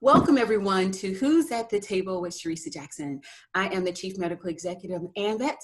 Welcome everyone to Who's at the Table with Sharissa Jackson. I am the Chief Medical Executive of AMVET.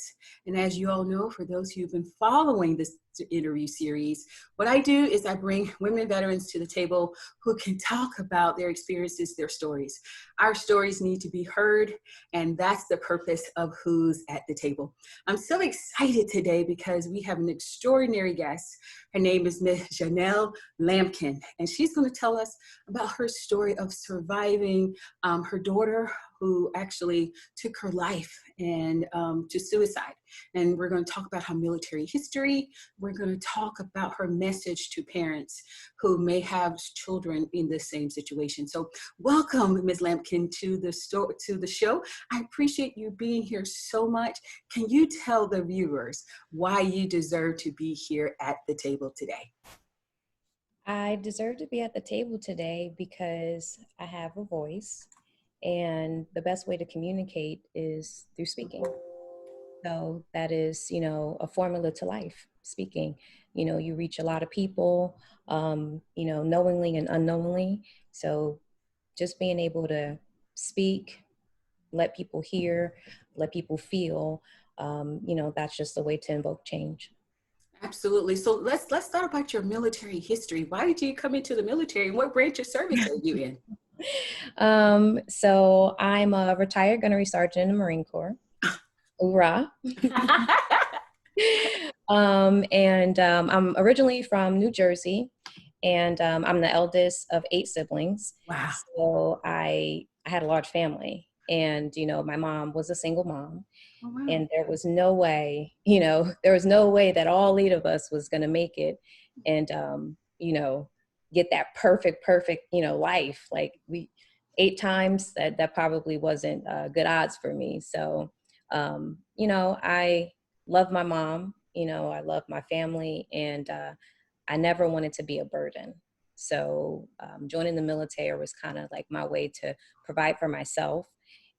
And as you all know, for those who've been following this interview series, what I do is I bring women veterans to the table who can talk about their experiences, their stories. Our stories need to be heard, and that's the purpose of Who's at the Table. I'm so excited today because we have an extraordinary guest. Her name is Ms. Janelle Lampkin, and she's going to tell us about her story of surviving her daughter who actually took her life and to suicide. And we're going to talk about her military history. We're going to talk about her message to parents who may have children in the same situation. So welcome, Ms. Lampkin, to the show. I appreciate you being here so much. Can you tell the viewers why you deserve to be here at the table today? I deserve to be at the table today because I have a voice, and the best way to communicate is through speaking. So that is, a formula to life, speaking. You reach a lot of people, knowingly and unknowingly. So just being able to speak, let people hear, let people feel, that's just the way to invoke change. Absolutely. So let's start about your military history. Why did you come into the military, and what branch of service are you in? So I'm a retired gunnery sergeant in the Marine Corps. Hoorah. I'm originally from New Jersey, and I'm the eldest of 8 siblings. Wow. So I had a large family, and my mom was a single mom. Oh, wow. And there was no way, that all 8 of us was going to make it and, get that perfect, life. Like 8 times, that probably wasn't good odds for me. So, I love my mom, I love my family, and I never wanted to be a burden. So joining the military was kind of like my way to provide for myself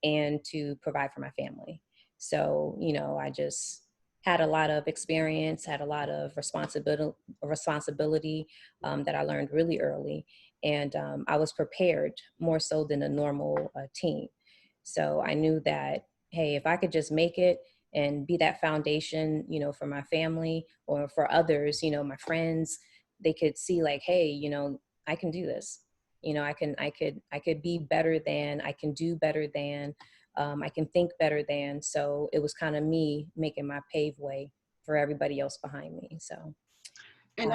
and to provide for my family. So, I just had a lot of experience, had a lot of responsibility that I learned really early. And I was prepared more so than a normal teen. So I knew that, hey, if I could just make it and be that foundation, for my family or for others, my friends, they could see like, hey, I can do this. I could be better than, I can do better than, I can think better than. So it was kind of me making my pave way for everybody else behind me. So, And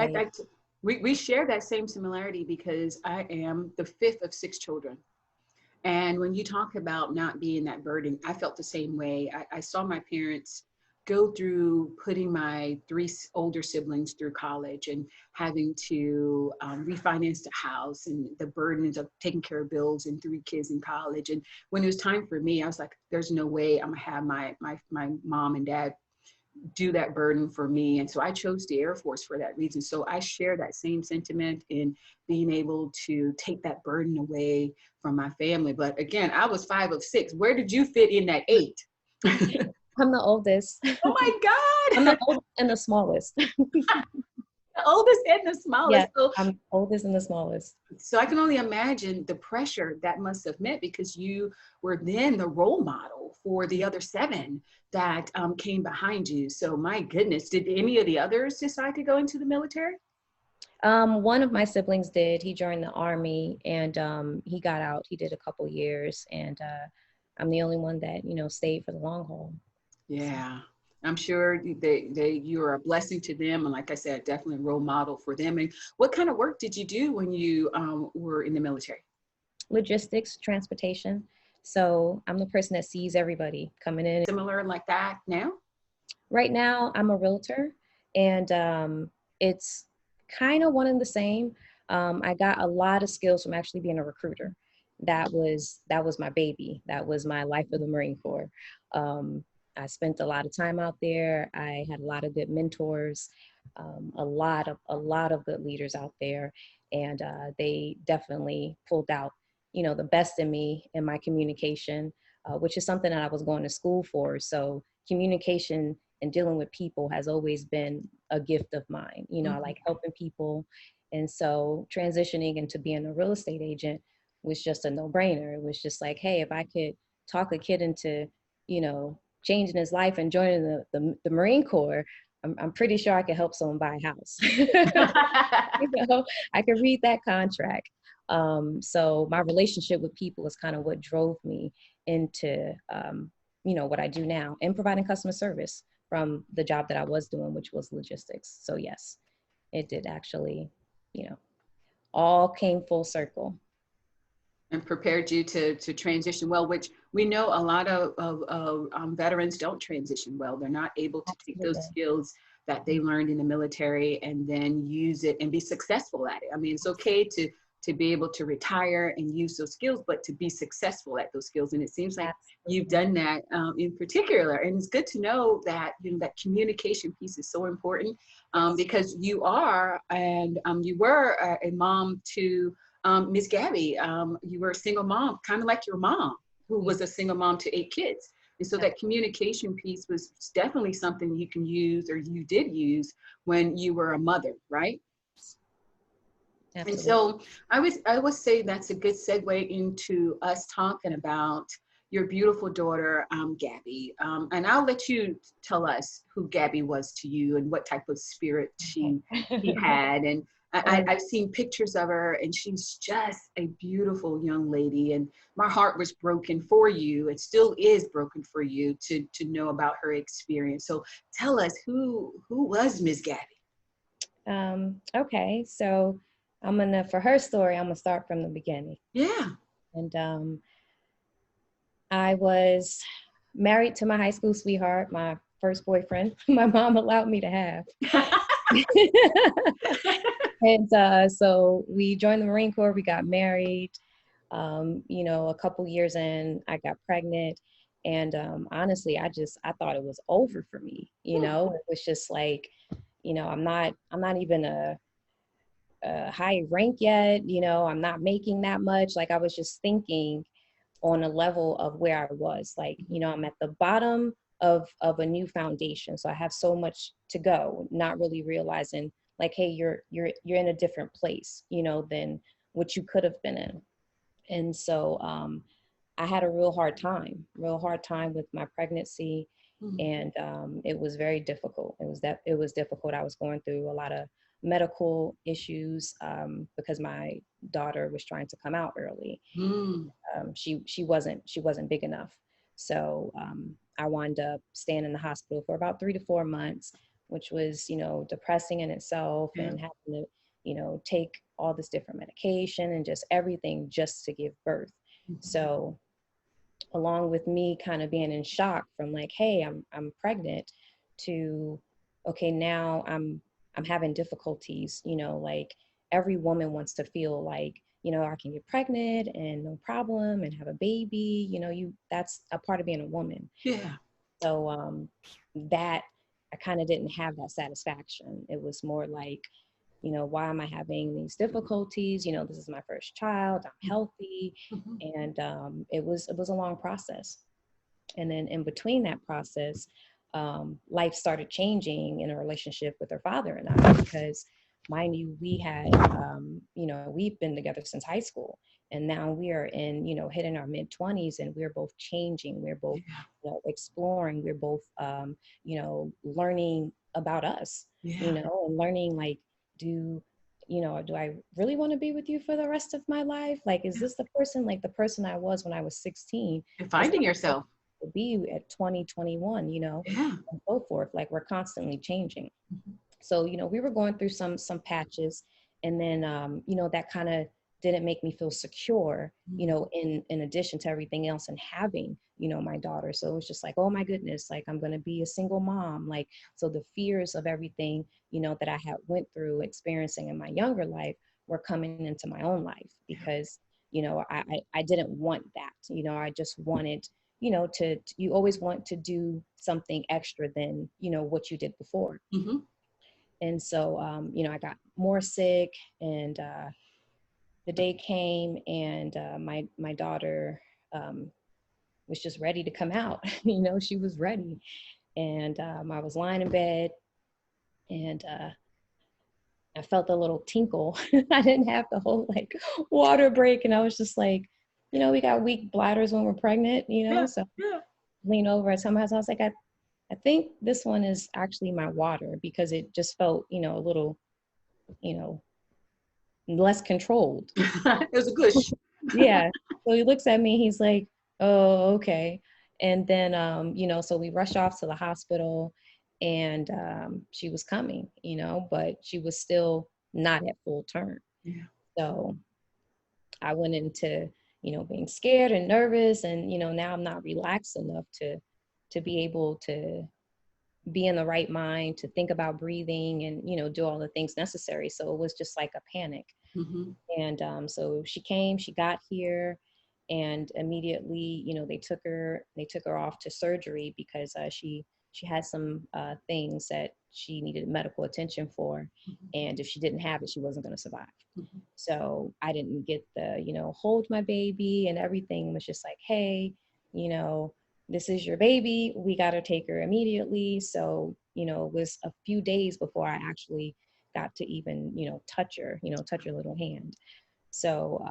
we share that same similarity because I am the 5th of 6 children. And when you talk about not being that burden, I felt the same way. I saw my parents go through putting my 3 older siblings through college and having to refinance the house and the burdens of taking care of bills and 3 kids in college. And when it was time for me, I was like, there's no way I'm gonna have my mom and dad do that burden for me. And so I chose the Air Force for that reason. So I share that same sentiment in being able to take that burden away from my family. But again, I was 5 of 6. Where did you fit in that 8? I'm the oldest. Oh my God. I'm the oldest and the smallest. The oldest and the smallest. Yeah, I'm oldest and the smallest. So I can only imagine the pressure that must have meant, because you were then the role model for the other 7 that came behind you. So my goodness, did any of the others decide to go into the military? One of my siblings did. He joined the Army, and he got out. He did a couple years, and I'm the only one that, stayed for the long haul. Yeah. I'm sure you're a blessing to them. And like I said, definitely a role model for them. And what kind of work did you do when you were in the military? Logistics, transportation. So I'm the person that sees everybody coming in. Similar like that now? Right now, I'm a realtor, and it's kind of one and the same. I got a lot of skills from actually being a recruiter. That was my baby. That was my life of the Marine Corps. I spent a lot of time out there. I had a lot of good mentors, a lot of good leaders out there, and they definitely pulled out, the best in me in my communication, which is something that I was going to school for. So communication and dealing with people has always been a gift of mine. I like helping people, and so transitioning into being a real estate agent was just a no-brainer. It was just like, hey, if I could talk a kid into, changing his life and joining the Marine Corps, I'm pretty sure I could help someone buy a house. I could read that contract. So my relationship with people is kind of what drove me into, what I do now, and providing customer service from the job that I was doing, which was logistics. So yes, it did actually, all came full circle. And prepared you to transition well, which we know a lot of veterans don't transition well. They're not able to take those Absolutely. skills that they learned in the military and then use it and be successful at it. I mean, it's okay to be able to retire and use those skills, but to be successful at those skills. And it seems like you've Absolutely. done that in particular. And it's good to know that, that communication piece is so important, Yes. because you are, and you were a mom to Miss Gabby. You were a single mom, kind of like your mom, who Yeah. was a single mom to 8 kids. And so that communication piece was definitely something you can use, or you did use, when you were a mother, right? And Absolutely. so I would say that's a good segue into us talking about your beautiful daughter, Gabby. And I'll let you tell us who Gabby was to you and what type of spirit she Okay. had. And I've seen pictures of her, and she's just a beautiful young lady. And my heart was broken for you. It still is broken for you to know about her experience. So tell us, who was Miss Gabby? Okay, so for her story, I'm gonna start from the beginning. Yeah. And I was married to my high school sweetheart, my first boyfriend, my mom allowed me to have. And so we joined the Marine Corps, we got married. A couple years in, I got pregnant. And honestly, I thought it was over for me. It was just like, I'm not even a high rank yet. I'm not making that much. Like, I was just thinking on a level of where I was. Like, I'm at the bottom of a new foundation. So I have so much to go, not really realizing like, hey, you're in a different place, than what you could have been in. And so I had a real hard time with my pregnancy. And it was very difficult. It was difficult. I was going through a lot of medical issues because my daughter was trying to come out early. Mm. She wasn't big enough. So I wound up staying in the hospital for about 3 to 4 months, which was, depressing in itself, Yeah. and having to, take all this different medication and just everything just to give birth. So along with me kind of being in shock from like, hey, I'm pregnant, to okay, now I'm having difficulties, like every woman wants to feel like, I can get pregnant and no problem and have a baby, that's a part of being a woman. Yeah. So that I kind of didn't have that satisfaction. It was more like, why am I having these difficulties? This is my first child, I'm healthy. Mhm. And it was a long process. And then in between that process, life started changing in a relationship with her father and I, because mind you, we had, we've been together since high school. And now we are in, hitting our mid 20s, and we're both changing. We're both, Yeah. exploring. We're both, learning about us, Yeah. and learning like, do, do I really want to be with you for the rest of my life? Like, is Yeah. this the person, like the person I was when I was 16? And Is finding yourself. to be at 2021, Yeah. and so forth. Like, we're constantly changing. Mhm. So, we were going through some patches, and then that kind of didn't make me feel secure, Mhm. in addition to everything else, and having, my daughter. So it was just like, oh my goodness, like I'm gonna be a single mom. Like, so the fears of everything, that I had went through experiencing in my younger life were coming into my own life, Yeah. because, I didn't want that. I just wanted, you always want to do something extra than, what you did before. Mhm. And so, I got more sick, and the day came, and my daughter was just ready to come out. She was ready, and I was lying in bed, and I felt a little tinkle. I didn't have the whole like water break. And I was just like, we got weak bladders when we're pregnant, Yeah, so yeah. lean over at some house. I was like, I think this one is actually my water because it just felt, a little, you know, less controlled. It was a gush. Yeah. So he looks at me, he's like, oh, okay. And then, so we rush off to the hospital and she was coming, but she was still not at full term. Yeah. So I went into, being scared and nervous and, now I'm not relaxed enough to be able to be in the right mind, to think about breathing and, do all the things necessary. So it was just like a panic. Mm-hmm. And so she came, she got here, and immediately, they took her off to surgery because she had some things that she needed medical attention for, and if she didn't have it, she wasn't going to survive. Mm-hmm. So I didn't get the, hold my baby and everything. It was just like, hey, you know, this is your baby. We got to take her immediately. So, it was a few days before I actually got to even, touch her, touch her little hand. So,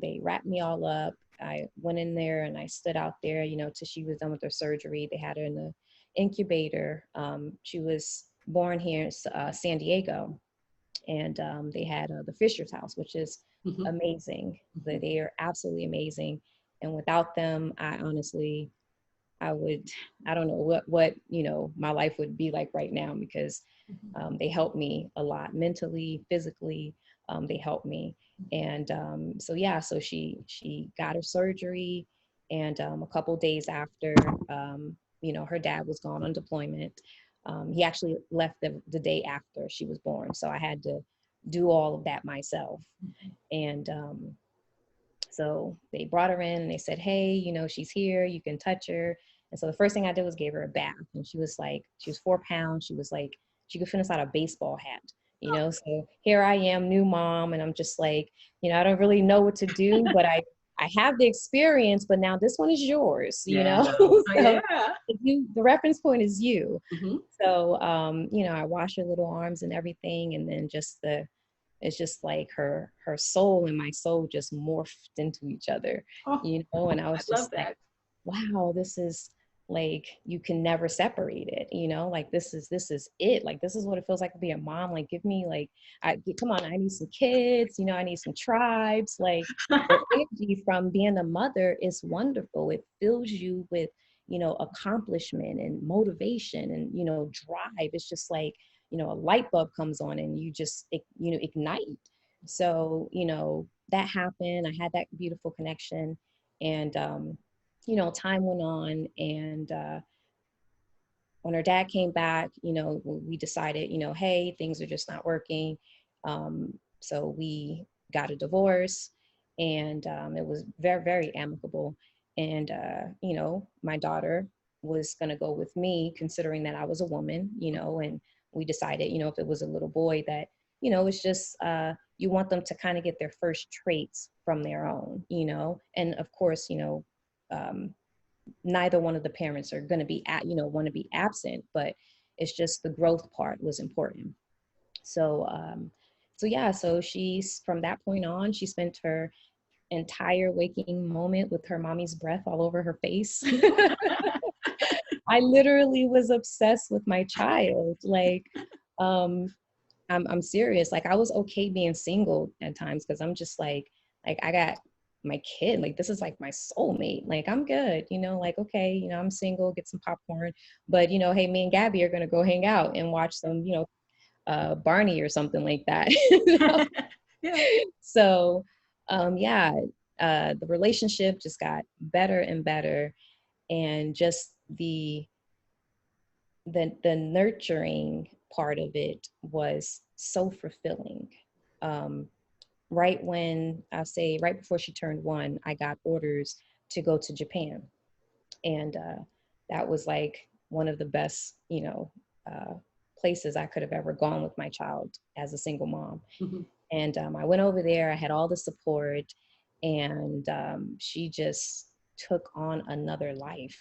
they wrapped me all up. I went in there and I stood out there, till she was done with her surgery. They had her in the incubator. She was born here in San Diego, and they had the Fisher's house, which is Mm-hmm. amazing. They are absolutely amazing. And without them, I honestly, I don't know what, my life would be like right now because they helped me a lot mentally, physically. They helped me. And so, yeah, so she got her surgery. And a couple days after, her dad was gone on deployment. He actually left the day after she was born. So I had to do all of that myself. And so they brought her in and they said, hey, she's here, you can touch her. And so the first thing I did was gave her a bath. And she was 4 pounds. She was like, she could fit inside a baseball hat. So here I am, new mom. And I'm just like, I don't really know what to do, but I have the experience, but now this one is yours, Yeah. So Yeah. the reference point is you. Mm-hmm. So, I wash her little arms and everything. And then it's just like her soul and my soul just morphed into each other, Oh, and I I was love just like, that. wow, this is like, you can never separate it, like this is it. Like, this is what it feels like to be a mom. Like, give me like, come on, I need some kids, I need some tribes. Like, the energy from being a mother is wonderful. It fills you with, accomplishment and motivation and, drive. It's just like, a light bulb comes on and you just, ignite. So, that happened. I had that beautiful connection. And, time went on. And when her dad came back, we decided, hey, things are just not working. So we got a divorce, and it was very, very amicable. And, my daughter was going to go with me, considering that I was a woman, and we decided, if it was a little boy, that, it's just, you want them to kind of get their first traits from their own, and of course, um, neither one of the parents are going to be want to be absent, but it's just the growth part was important. So yeah, so she's, from that point on, she spent her entire waking moment with her mommy's breath all over her face. I literally was obsessed with my child. Like, um I'm serious. Like, I was okay being single at times because I'm just like I got my kid. Like, this is like my soulmate. Like, I'm good, like, okay, I'm single, get some popcorn. But, hey, me and Gabby are gonna go hang out and watch some, Barney or something like that. Yeah. So yeah, the relationship just got better and better. And just the nurturing part of it was so fulfilling. Um, right when I say right before she turned 1, I got orders to go to Japan, and that was like one of the best, uh, places I could have ever gone with my child as a single mom. Mm-hmm. And I went over there. I had all the support, and she just took on another life.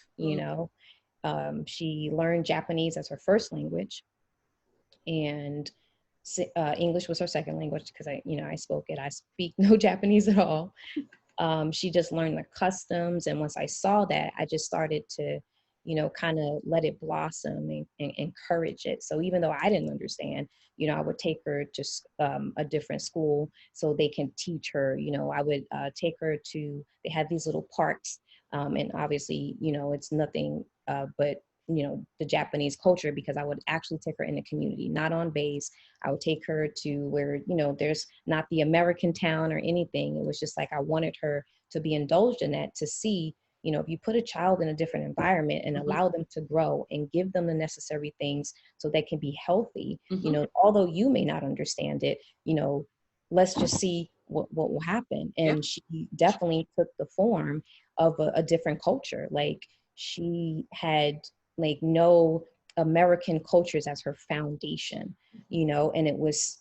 She learned Japanese as her first language, and English was her second language because I spoke it. I speak no Japanese at all. She just learned the customs. And once I saw that, I just started to, kind of let it blossom and encourage it. So even though I didn't understand, I would take her to a different school so they can teach her. I would take her to, they had these little parks. And obviously, it's nothing but, the Japanese culture, because I would actually take her in the community, not on base. I would take her to where, there's not the American town or anything. It was just like, I wanted her to be indulged in that, to see, if you put a child in a different environment and allow them to grow and give them the necessary things so they can be healthy, although you may not understand it, let's just see what will happen. And she definitely took the form of a different culture. Like, she had like no American cultures as her foundation, and it was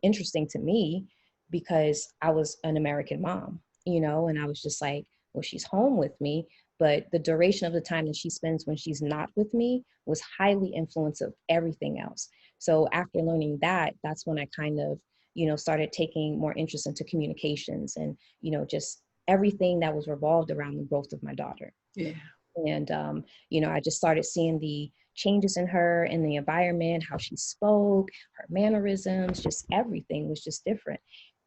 interesting to me because I was an American mom, and I was just like, well, she's home with me, but the duration of the time that she spends when she's not with me was highly influenced of everything else. So after learning that, that's when I kind of, started taking more interest into communications and, just everything that was revolved around the growth of my daughter. Yeah. And, I just started seeing the changes in her, in the environment, how she spoke, her mannerisms, just everything was just different.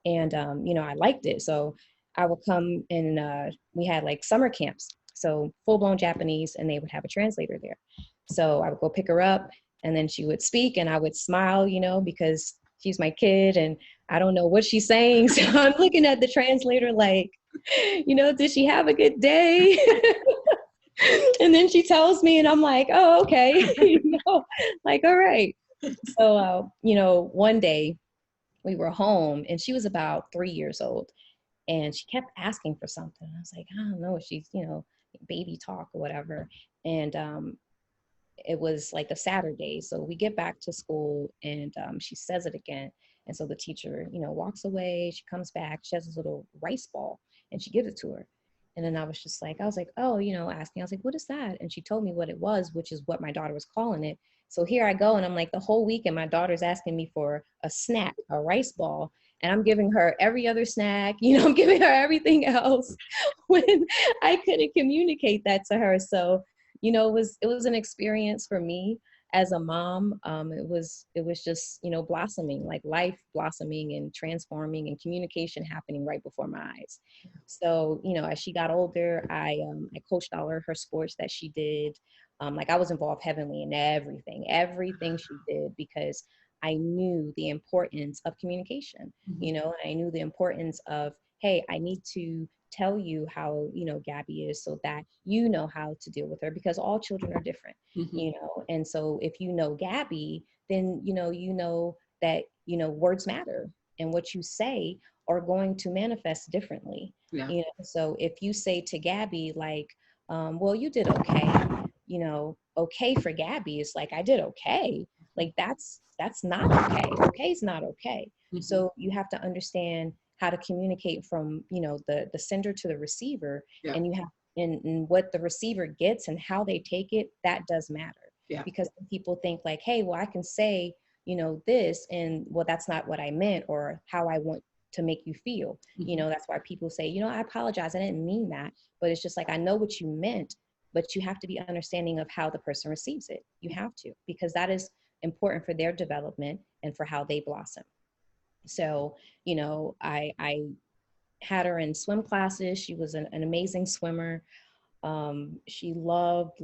And, I liked it. So I would come and we had like summer camps. So full blown Japanese, and they would have a translator there. So I would go pick her up, and then she would speak and I would smile, because she's my kid and I don't know what she's saying. So I'm looking at the translator like, did she have a good day? And then she tells me and I'm like, oh, okay. Like, all right. So, one day we were home and she was about 3 years old and she kept asking for something. I was like, I don't know, she's, baby talk or whatever. And it was like a Saturday. So we get back to school and she says it again. And so the teacher, walks away, she comes back, she has this little rice ball and she gives it to her. And then I was like, oh, asking, I was like, what is that? And she told me what it was, which is what my daughter was calling it. So here I go. And I'm like, the whole weekend, my daughter's asking me for a snack, a rice ball. And I'm giving her every other snack, I'm giving her everything else when I couldn't communicate that to her. So, it was an experience for me as a mom. It was just, blossoming, like life blossoming and transforming and communication happening right before my eyes. So, as she got older, I coached all of her sports that she did. Like I was involved heavily in everything she did, because I knew the importance of communication, and I knew the importance of, hey, I need to tell you how, Gabby is, so that you know how to deal with her, because all children are different, and so if you know Gabby, then, you know that, words matter and what you say are going to manifest differently. So if you say to Gabby, like, well, you did okay, okay for Gabby is like, I did okay. Like that's not okay. Okay is not okay. So you have to understand how to communicate from, the sender to the receiver, and you have, and what the receiver gets and how they take it, that does matter. Because people think like, hey, well, I can say, this, and well, that's not what I meant or how I want to make you feel. That's why people say, I apologize, I didn't mean that. But it's just like, I know what you meant, but you have to be understanding of how the person receives it. You have to, because that is important for their development and for how they blossom. So, I had her in swim classes. She was an amazing swimmer. She loved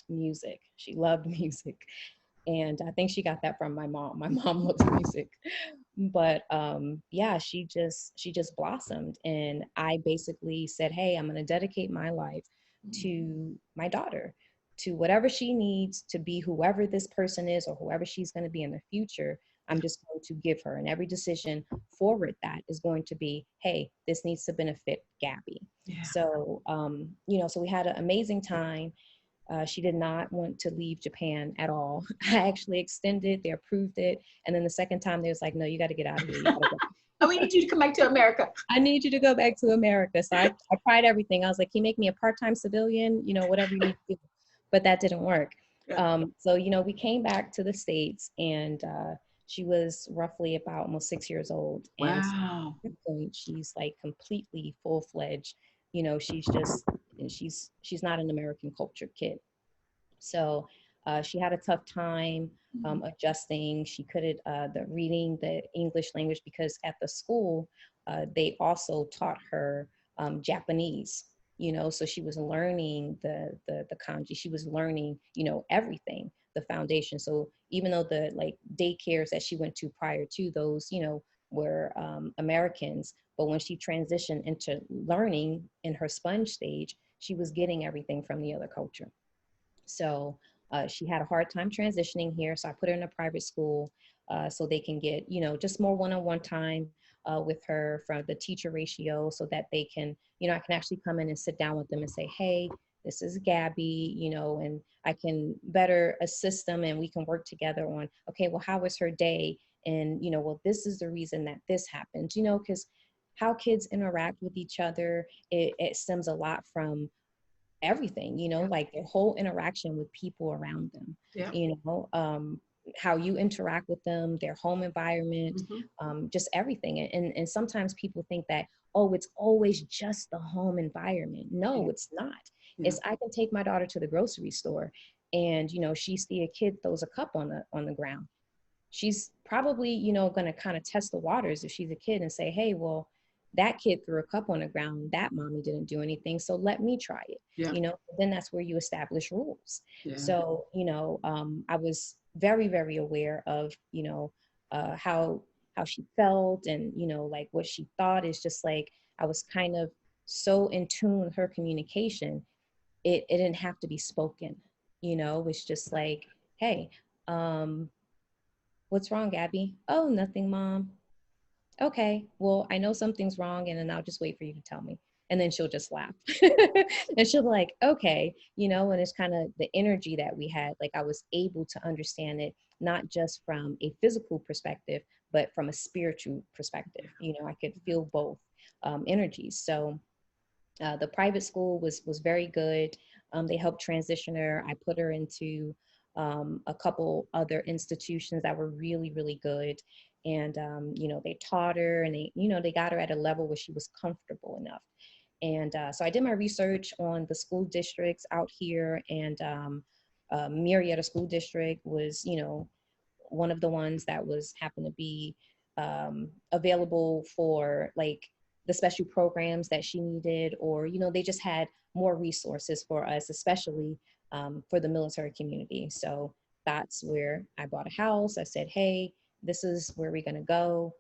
music. She loved music. And I think she got that from my mom. My mom loves music. But yeah, she just blossomed. And I basically said, hey, I'm going to dedicate my life to my daughter, to whatever she needs to be, whoever this person is or whoever she's going to be in the future. I'm just going to give her, and every decision forward that is going to be, hey, this needs to benefit Gabby. So, so we had an amazing time. She did not want to leave Japan at all. I actually extended, they approved it. And then the second time they was like, no, you got to get out of here. Oh, we need you to come back to America. I need you to go back to America. So I tried everything. I was like, can you make me a part-time civilian? Whatever you need to do. But that didn't work. Yeah. So, we came back to the States, and she was roughly about almost 6 years old. And so Wow. at that point, she's like completely full-fledged. She's just, she's not an American culture kid. So she had a tough time Mhm. adjusting. She couldn't the reading the English language, because at the school they also taught her Japanese. So she was learning the kanji. She was learning everything, the foundation. So even though the like daycares that she went to prior to those, were Americans, but when she transitioned into learning in her sponge stage, she was getting everything from the other culture. So she had a hard time transitioning here. So I put her in a private school so they can get, just more one-on-one time with her from the teacher ratio, so that they can, I can actually come in and sit down with them and say, hey, this is Gabby, and I can better assist them, and we can work together on, okay, well, how was her day? And, well, this is the reason that this happened, because how kids interact with each other, it stems a lot from everything, Yeah. like their whole interaction with people around them, Yeah. how you interact with them, their home environment, Hmm. just everything. And sometimes people think that, oh, it's always just the home environment. Yeah. No, it's not. Yeah. It's, I can take my daughter to the grocery store, and she see a kid throws a cup on the ground. She's probably, going to kind of test the waters if she's a kid and say, hey, well, that kid threw a cup on the ground, that mommy didn't do anything, so let me try it. Yeah. Then that's where you establish rules. Yeah. So I was very, very aware of how she felt, and like what she thought. Is just like I was kind of so in tune with her communication. It didn't have to be spoken. It was just like, hey, um what's wrong, Gabby? Oh, nothing, mom. Okay, well, I know something's wrong, and then I'll just wait for you to tell me. And then she'll just laugh. And she'll be like, okay, and it's kind of the energy that we had. Like I was able to understand it, not just from a physical perspective, but from a spiritual perspective. I could feel both energies. So the private school was very good. They helped transition her. I put her into a couple other institutions that were really, really good. And, they taught her, and they got her at a level where she was comfortable enough. And so I did my research on the school districts out here, and Marietta School District was, one of the ones that was happened to be available for like the special programs that she needed, or they just had more resources for us, especially for the military community. So that's where I bought a house. I said, hey, this is where we're going to go,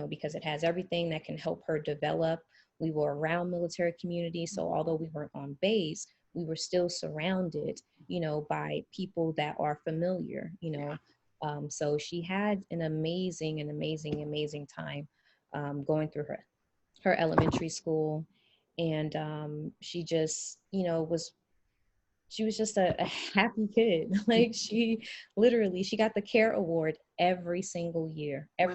because it has everything that can help her develop. We were around military community, so although we weren't on base, we were still surrounded by people that are familiar. So she had an amazing, amazing time going through her elementary school. And she just, she was just a happy kid. Like she got the care award every single year, Wow.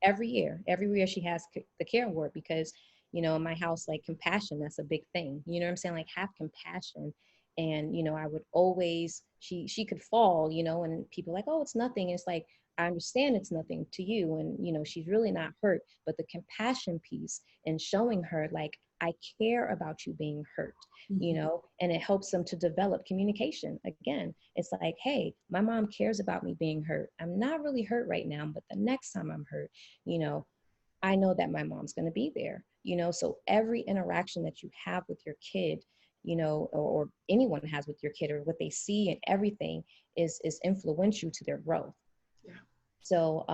every year she has the care award, because in my house, like, compassion, that's a big thing. What I'm saying? Like, have compassion. And I would always, she could fall, and people like, oh, it's nothing. It's like, I understand it's nothing to you, and she's really not hurt. But the compassion piece, and showing her like, I care about you being hurt, Mhm. and it helps them to develop communication. Again, it's like, hey, my mom cares about me being hurt. I'm not really hurt right now, but the next time I'm hurt, you know, I know that my mom's going to be there, so every interaction that you have with your kid, or anyone has with your kid, or what they see and everything is influential to their growth. Yeah. So,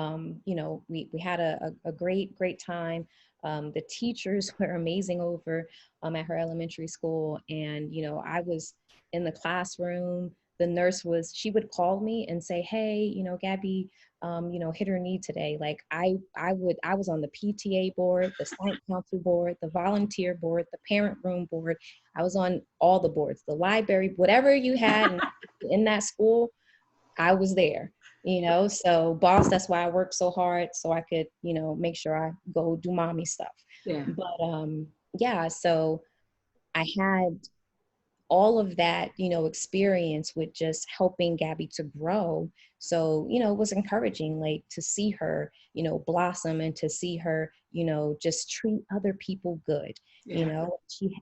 we had a great time. The teachers were amazing over at her elementary school. And, I was in the classroom. The nurse she would call me and say, hey, Gabby, hit her knee today. Like I was on the PTA board, the site council board, the volunteer board, the parent room board. I was on all the boards, the library, whatever you had in that school, I was there. So boss, that's why I worked so hard, so I could, make sure I go do mommy stuff. Yeah. But yeah, so I had all of that, experience with just helping Gabby to grow. So, it was encouraging, like to see her, blossom, and to see her, just treat other people good. Yeah.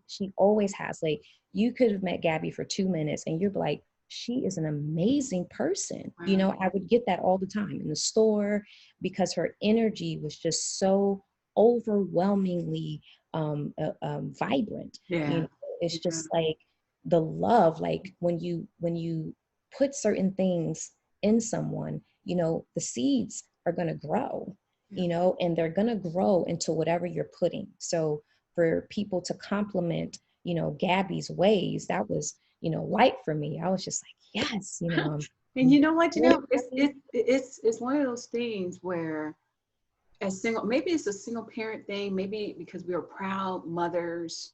She always has, like, you could have met Gabby for 2 minutes and you're like, she is an amazing person. Wow. I would get that all the time in the store because her energy was just so overwhelmingly vibrant. Yeah. It's Yeah. just like the love, like when you put certain things in someone, the seeds are going to grow, Yeah. and they're going to grow into whatever you're putting. So for people to compliment, Gabby's ways, that was, light for me. I was just like, yes, And you know what, really, it's one of those things where as single, maybe it's a single parent thing, maybe because we are proud mothers.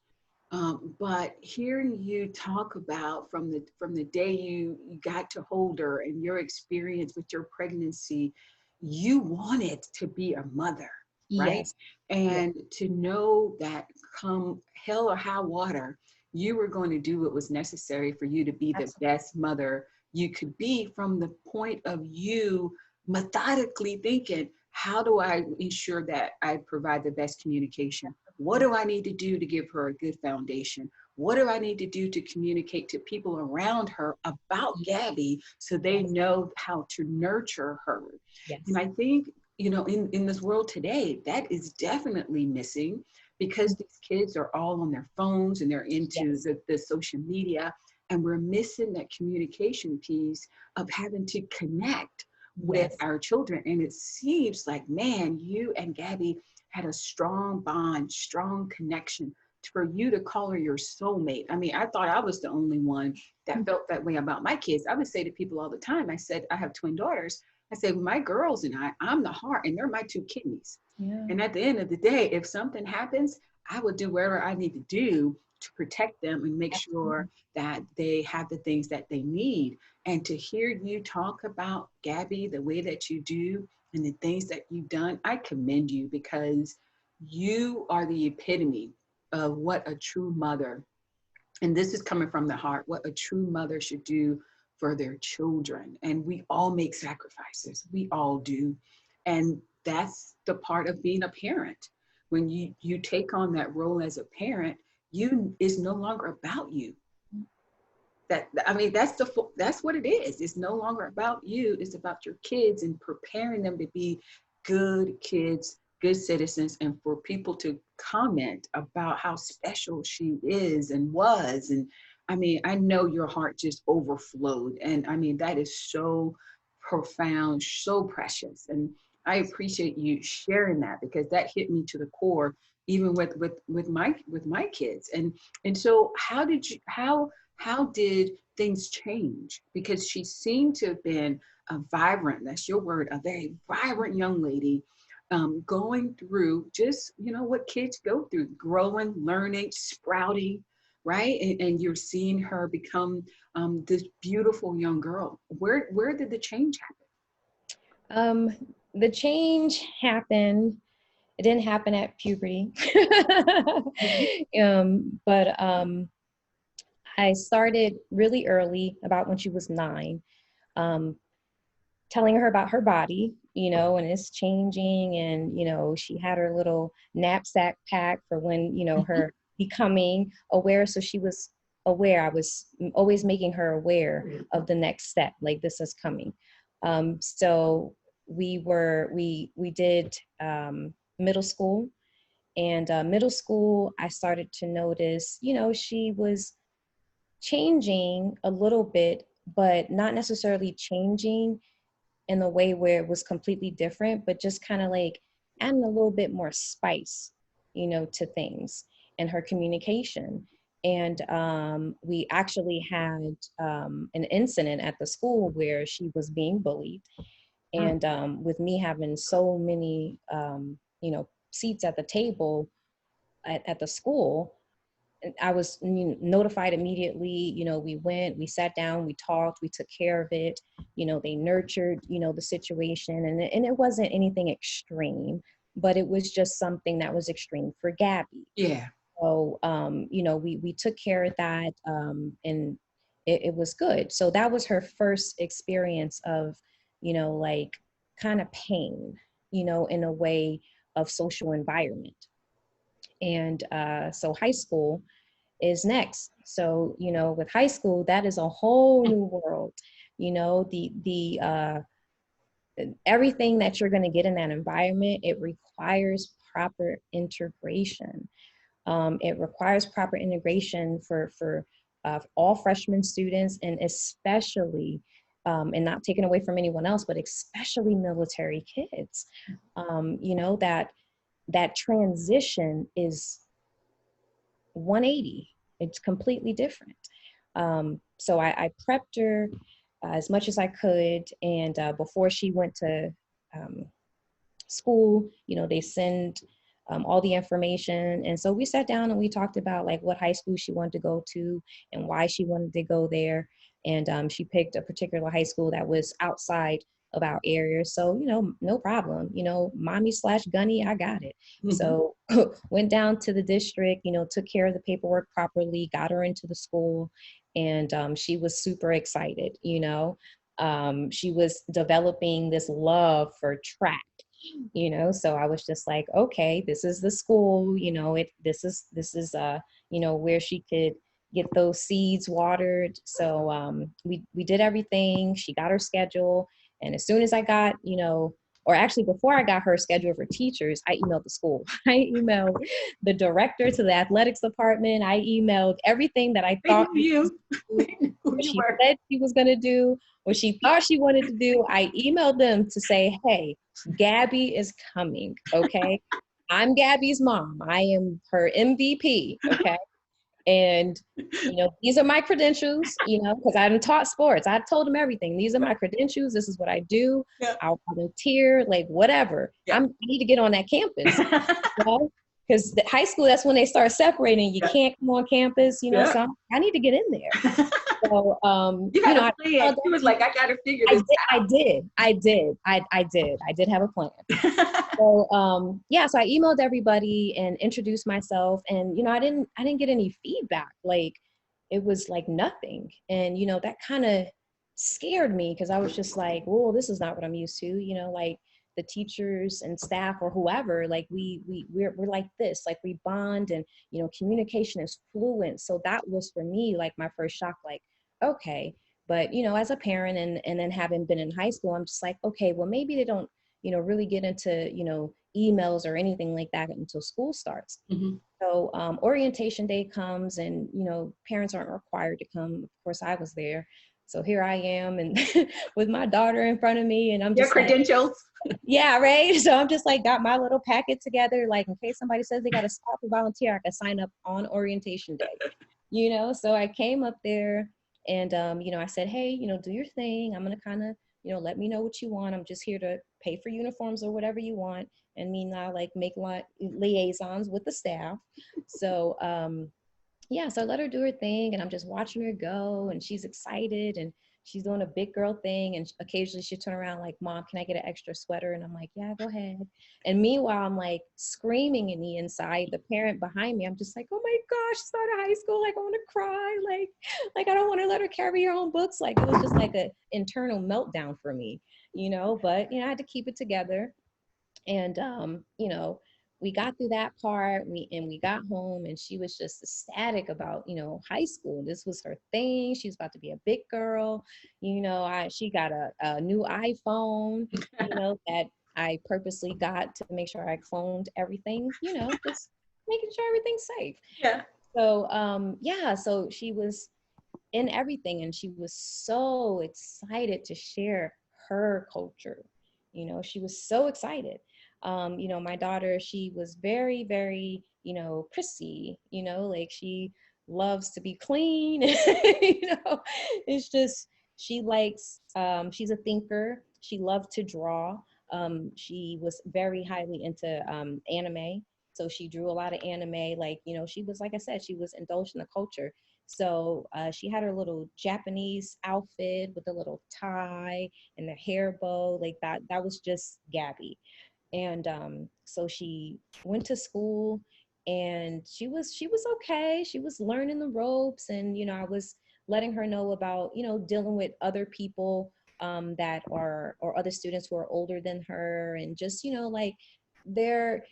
But hearing you talk about from the day you got to hold her and your experience with your pregnancy, you wanted to be a mother, right? yes, yes, And to know that come hell or high water, you were going to do what was necessary for you to be the absolutely, best mother you could be, from the point of you methodically thinking, how do I ensure that I provide the best communication? What do I need to do to give her a good foundation? What do I need to do to communicate to people around her about Gabby so they yes, know how to nurture her? And yes, I think, in this world today, that is definitely missing because these kids are all on their phones and they're into yes, the social media. And we're missing that communication piece of having to connect with yes, our children. And it seems like, man, you and Gabby had a strong bond, strong connection for you to call her your soulmate. I mean, I thought I was the only one that felt that way about my kids. I would say to people all the time, I said, I have twin daughters. I said, my girls and I'm the heart and they're my two kidneys. yeah, And at the end of the day, if something happens, I will do whatever I need to do to protect them and make sure absolutely. that they have the things that they need. And to hear you talk about Gabby the way that you do and the things that you've done, I commend you because you are the epitome of what a true mother, and this is coming from the heart, what a true mother should do for their children. And we all make sacrifices, we all do. And that's the part of being a parent. When you take on that role as a parent, you is no longer about you. That, I mean, that's what it is. It's no longer about you. It's about your kids and preparing them to be good kids, good citizens, and for people to comment about how special she is and was. And I mean, I know your heart just overflowed, and I mean that is so profound, so precious, and I appreciate you sharing that because that hit me to the core, even with my kids. And so, how did things change? Because she seemed to have been a vibrant, that's your word, a very vibrant young lady, going through just, what kids go through, growing, learning, sprouting, right? And you're seeing her become this beautiful young girl. Where did the change Um, the change happened. It didn't happen at puberty. happen? But I started really early, about when she was 9, um, telling her about her body, and it's changing. And, she had her little knapsack pack for when, her becoming aware. So she was aware. I was always making her aware of the next step, like this is coming. So we did middle school. And middle school, I started to notice, she was changing a little bit, but not necessarily changing in a way where it was completely different, but just kind of like adding a little bit more spice, to things and her communication. And we actually had an incident at the school where she was being bullied. Mm. And with me having so many, seats at the table at the school, I was notified immediately. We went, we sat down, we talked, we took care of it. They nurtured, the situation. And it wasn't anything extreme, but it was just something that was extreme for Gabby. Yeah. So, we took care of that, and it was good. So that was her first experience of, like kind of pain, in a way of social environment. And so high school is next. So, with high school, that is a whole new world. The everything that you're going to get in that environment, it requires proper integration. It requires proper integration for all freshman students, and especially, and not taken away from anyone else, but especially military kids. That transition is 180. It's completely different. So I prepped her as much as I could, and before she went to um, school, they send all the information. And so we sat down and we talked about like what high school she wanted to go to and why she wanted to go there. And she picked a particular high school that was outside of our area. So, no problem, mommy/gunny, I got it. Mm-hmm. So went down to the district, took care of the paperwork properly, got her into the school, and she was super excited. She was developing this love for track. So I was just like, okay, this is the school, this is where she could get those seeds watered. So we did everything. She got her schedule, and as soon as I got, or actually before I got her schedule for teachers, I emailed the school. I emailed the director to the athletics department. I emailed everything that I They thought knew you. what They knew who you she were. said she was going to do, what she thought she wanted to do. I emailed them to say, hey, Gabby is coming. Okay. I'm Gabby's mom. I am her MVP. Okay. And, these are my credentials, because I haven't taught sports. I told them everything. These are my credentials. This is what I do. Yeah. I'll volunteer, like whatever. Yeah. I need to get on that campus. Because the high school, that's when they start separating. You Yeah. can't come on campus, Yeah. so I need to get in there. So, You had a plan. She was like, I got to figure this I out. did. I did have a plan. So, so I emailed everybody and introduced myself, and, I didn't get any feedback. Like, it was like nothing. And, that kind of scared me, because I was just like, well, this is not what I'm used to, like the teachers and staff or whoever, like we're like this, like we bond, and, communication is fluent. So that was for me, like my first shock, like, okay. But, as a parent, and then having been in high school, I'm just like, okay, well, maybe they don't, really get into, emails or anything like that until school starts. Mm-hmm. So orientation day comes, and, parents aren't required to come. Of course, I was there. So here I am, and with my daughter in front of me, and I'm Your just like, credentials. yeah, right. So I'm just like, got my little packet together, like in case somebody says they got to stop to volunteer, I can sign up on orientation day. So I came up there, and I said, hey, do your thing. I'm gonna kind of, let me know what you want. I'm just here to pay for uniforms or whatever you want, and meanwhile, like make liaisons with the staff. So so I let her do her thing, and I'm just watching her go, and she's excited, and she's doing a big girl thing, and occasionally she'll turn around like, mom, can I get an extra sweater? And I'm like, yeah, go ahead. And meanwhile, I'm like screaming in the inside, the parent behind me, I'm just like, oh my gosh, start of high school, like I want to cry, like I don't want to let her carry her own books. Like it was just like an internal meltdown for me, but I had to keep it together. And we got through that part. We got home, and she was just ecstatic about, high school. This was her thing. She was about to be a big girl. She got a new iPhone, that I purposely got to make sure I phoned everything, just making sure everything's safe. Yeah. So so she was in everything, and she was so excited to share her culture. She was so excited. My daughter, she was very, very, prissy, like she loves to be clean. It's just, she likes, she's a thinker. She loved to draw. She was very highly into anime. So she drew a lot of anime. Like, she was, like I said, she was indulged in the culture. So she had her little Japanese outfit with a little tie and the hair bow, like that. That was just Gabby. And so she went to school, And she was okay. She was learning the ropes, and I was letting her know about dealing with other people that are or other students who are older than her, and just like they're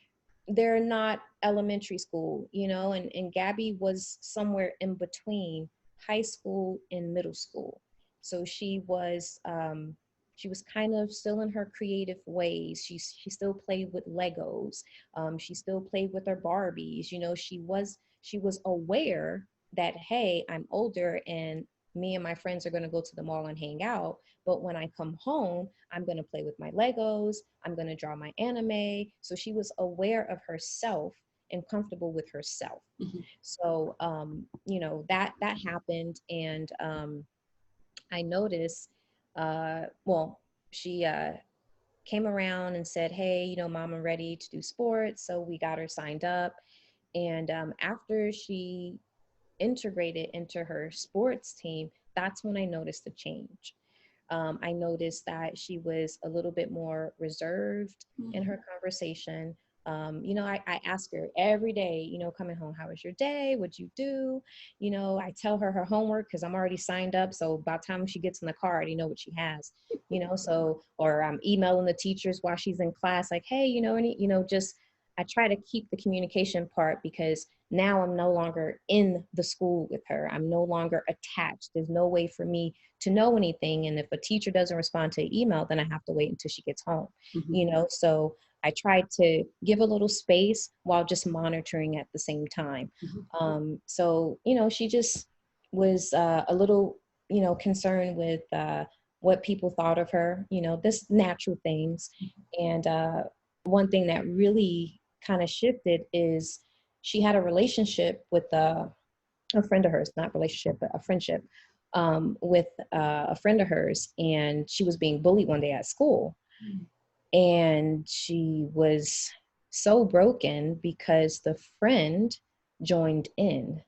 they're not elementary school, and Gabby was somewhere in between high school and middle school. So she was kind of still in her creative ways. She still played with Legos. She still played with her Barbies. She was aware that, hey, I'm older and me and my friends are going to go to the mall and hang out. But when I come home, I'm going to play with my Legos. I'm going to draw my anime. So she was aware of herself and comfortable with herself. Mm-hmm. So, that happened. And I noticed, well, she came around and said, hey, mom, I'm ready to do sports. So we got her signed up. And after she integrated into her sports team, that's when I noticed the change. I noticed that she was a little bit more reserved in her conversation. I ask her every day, coming home, how was your day? What'd you do? I tell her her homework because I'm already signed up. So by the time she gets in the car, I already know what she has, or I'm emailing the teachers while she's in class, like, hey, just I try to keep the communication part because now I'm no longer in the school with her. I'm no longer attached. There's no way for me to know anything. And if a teacher doesn't respond to an email, then I have to wait until she gets home, So I try to give a little space while just monitoring at the same time. She just was a little, concerned with what people thought of her, this natural things. And one thing that really kind of shifted is she had a relationship with a friend of hers, not relationship, but a friendship with a friend of hers. And she was being bullied one day at school. And she was so broken because the friend joined in.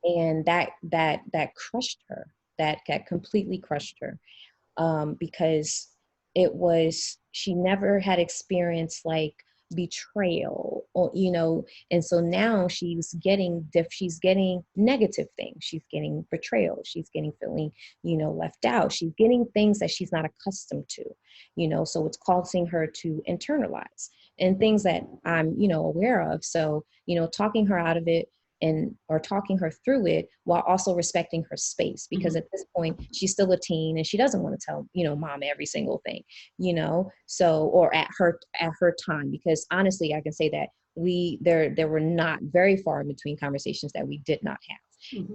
And that crushed her. That completely crushed her. Because she never had experienced like betrayal, or and so now she's getting negative things. She's getting betrayal, she's getting feeling left out, she's getting things that she's not accustomed to, so it's causing her to internalize and things that I'm aware of. So talking her out of it, or talking her through it while also respecting her space, because at this point she's still a teen and she doesn't want to tell mom every single thing, so, or at her time, because honestly I can say that there were not very far in between conversations that we did not have.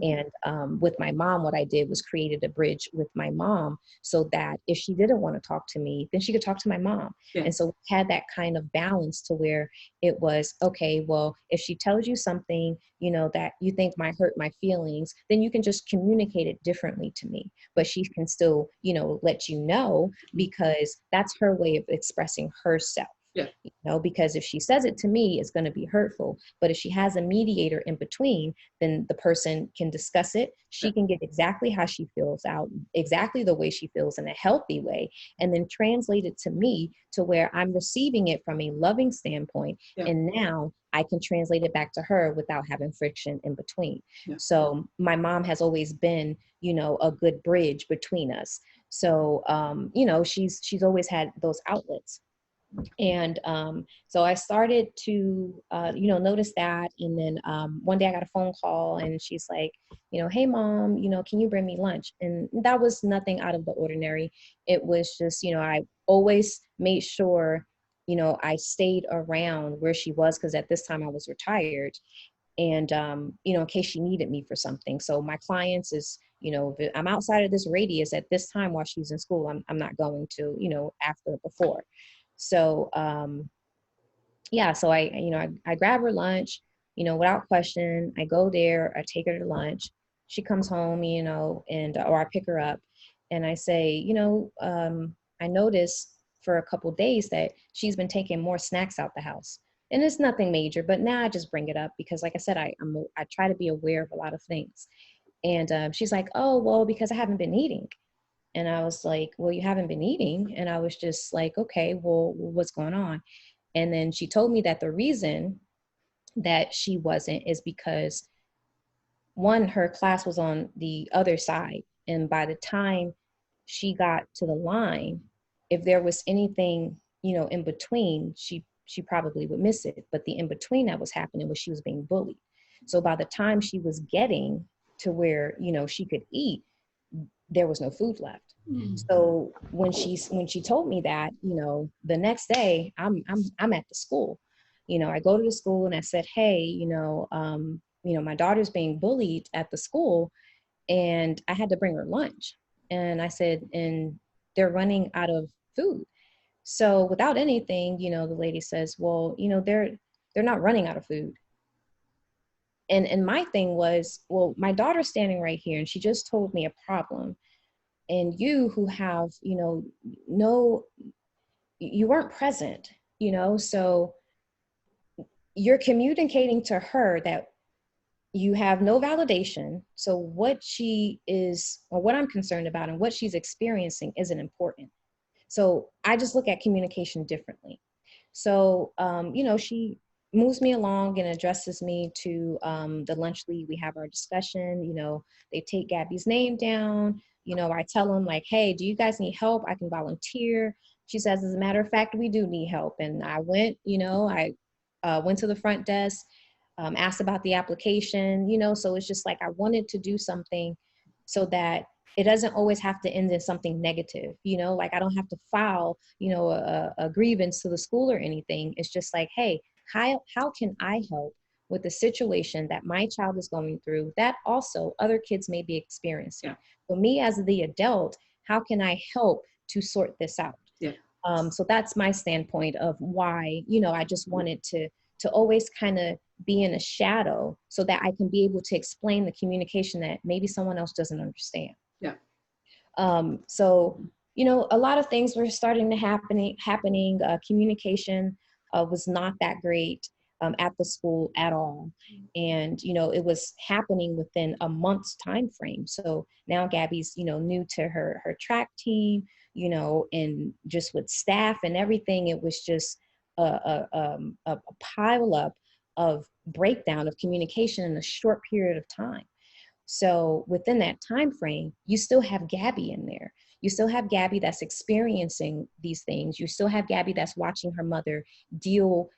And with my mom, what I did was created a bridge with my mom so that if she didn't want to talk to me, then she could talk to my mom. Yeah. And so we had that kind of balance to where it was, okay, well, if she tells you something, that you think might hurt my feelings, then you can just communicate it differently to me. But she can still, let you know, because that's her way of expressing herself. Yeah. Because if she says it to me, it's going to be hurtful. But if she has a mediator in between, then the person can discuss it. She can get exactly how she feels out, exactly the way she feels in a healthy way, and then translate it to me to where I'm receiving it from a loving standpoint. Yeah. And now I can translate it back to her without having friction in between. Yeah. So my mom has always been, a good bridge between us. So, she's always had those outlets. And so I started to, notice that. And then one day I got a phone call and she's like, hey, mom, can you bring me lunch? And that was nothing out of the ordinary. It was just, I always made sure, I stayed around where she was, because at this time I was retired. And, in case she needed me for something. So my clients is, if I'm outside of this radius at this time while she's in school, I'm not going to, after or before. So, so I grab her lunch, without question. I go there, I take her to lunch. She comes home, and, or I pick her up and I say, I noticed for a couple days that she's been taking more snacks out the house. And it's nothing major, but now I just bring it up because, like I said, I try to be aware of a lot of things. And she's like, oh, well, because I haven't been eating. And I was like, well, you haven't been eating. And I was just like, okay, well, what's going on? And then she told me that the reason that she wasn't is because, one, her class was on the other side. And by the time she got to the line, if there was anything, in between, she probably would miss it. But the in between that was happening was she was being bullied. So by the time she was getting to where, she could eat, there was no food left. So when she told me that, the next day I'm at the school. I go to the school and I said, hey, my daughter's being bullied at the school, and I had to bring her lunch. And I said, and they're running out of food. So without anything, the lady says, well, they're not running out of food. And my thing was, well, my daughter's standing right here and she just told me a problem. And you who have, no, you weren't present, so you're communicating to her that you have no validation. So what she is, or what I'm concerned about and what she's experiencing isn't important. So I just look at communication differently. So, she moves me along and addresses me to the lunch lead. We have our discussion. They take Gabby's name down. I tell them, like, hey, do you guys need help? I can volunteer. She says, as a matter of fact, we do need help. And I went, I went to the front desk, asked about the application, so it's just like I wanted to do something so that it doesn't always have to end in something negative, like I don't have to file, a grievance to the school or anything. It's just like, hey, how can I help with the situation that my child is going through that also other kids may be experiencing? Yeah. For me as the adult, how can I help to sort this out? Yeah. So that's my standpoint of why, I just wanted to always kind of be in a shadow so that I can be able to explain the communication that maybe someone else doesn't understand. Yeah. So, a lot of things were starting to happening. Communication was not that great at the school at all. And, it was happening within a month's time frame. So now Gabby's, new to her track team, and just with staff and everything, it was just a pile up of breakdown of communication in a short period of time. So within that time frame, you still have Gabby in there. You still have Gabby that's experiencing these things. You still have Gabby that's watching her mother deal,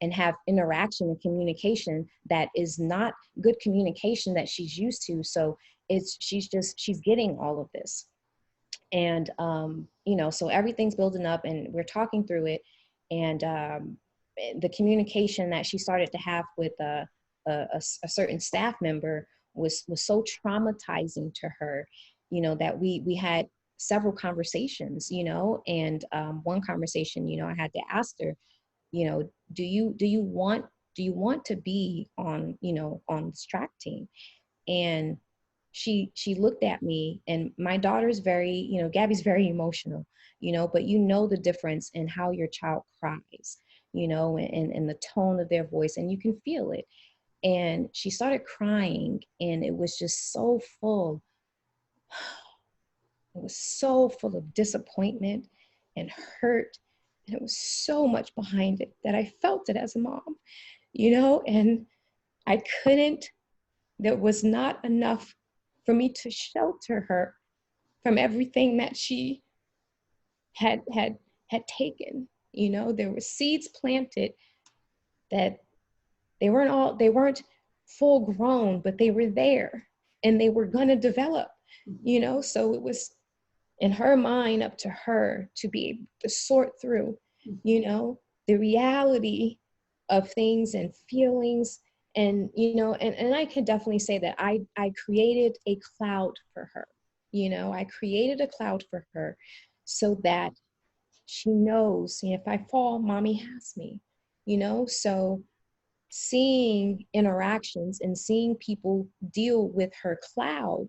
and have interaction and communication that is not good communication that she's used to. So she's getting all of this. And, so everything's building up and we're talking through it. And the communication that she started to have with a certain staff member was so traumatizing to her, that we had several conversations, and one conversation, I had to ask her, do you want to be on, on this track team? And she looked at me, and my daughter's very, Gabby's very emotional, but the difference in how your child cries, and the tone of their voice, and you can feel it. And she started crying, and it was just so full. It was so full of disappointment and hurt. And it was so much behind it that I felt it as a mom, and I couldn't, there was not enough for me to shelter her from everything that she had taken. There were seeds planted that they weren't full grown, but they were there and they were going to develop, so it was in her mind up to her to be able to sort through, the reality of things and feelings. And, and I can definitely say that I created a cloud for her. I created a cloud for her so that she knows, if I fall, mommy has me, so seeing interactions and seeing people deal with her cloud,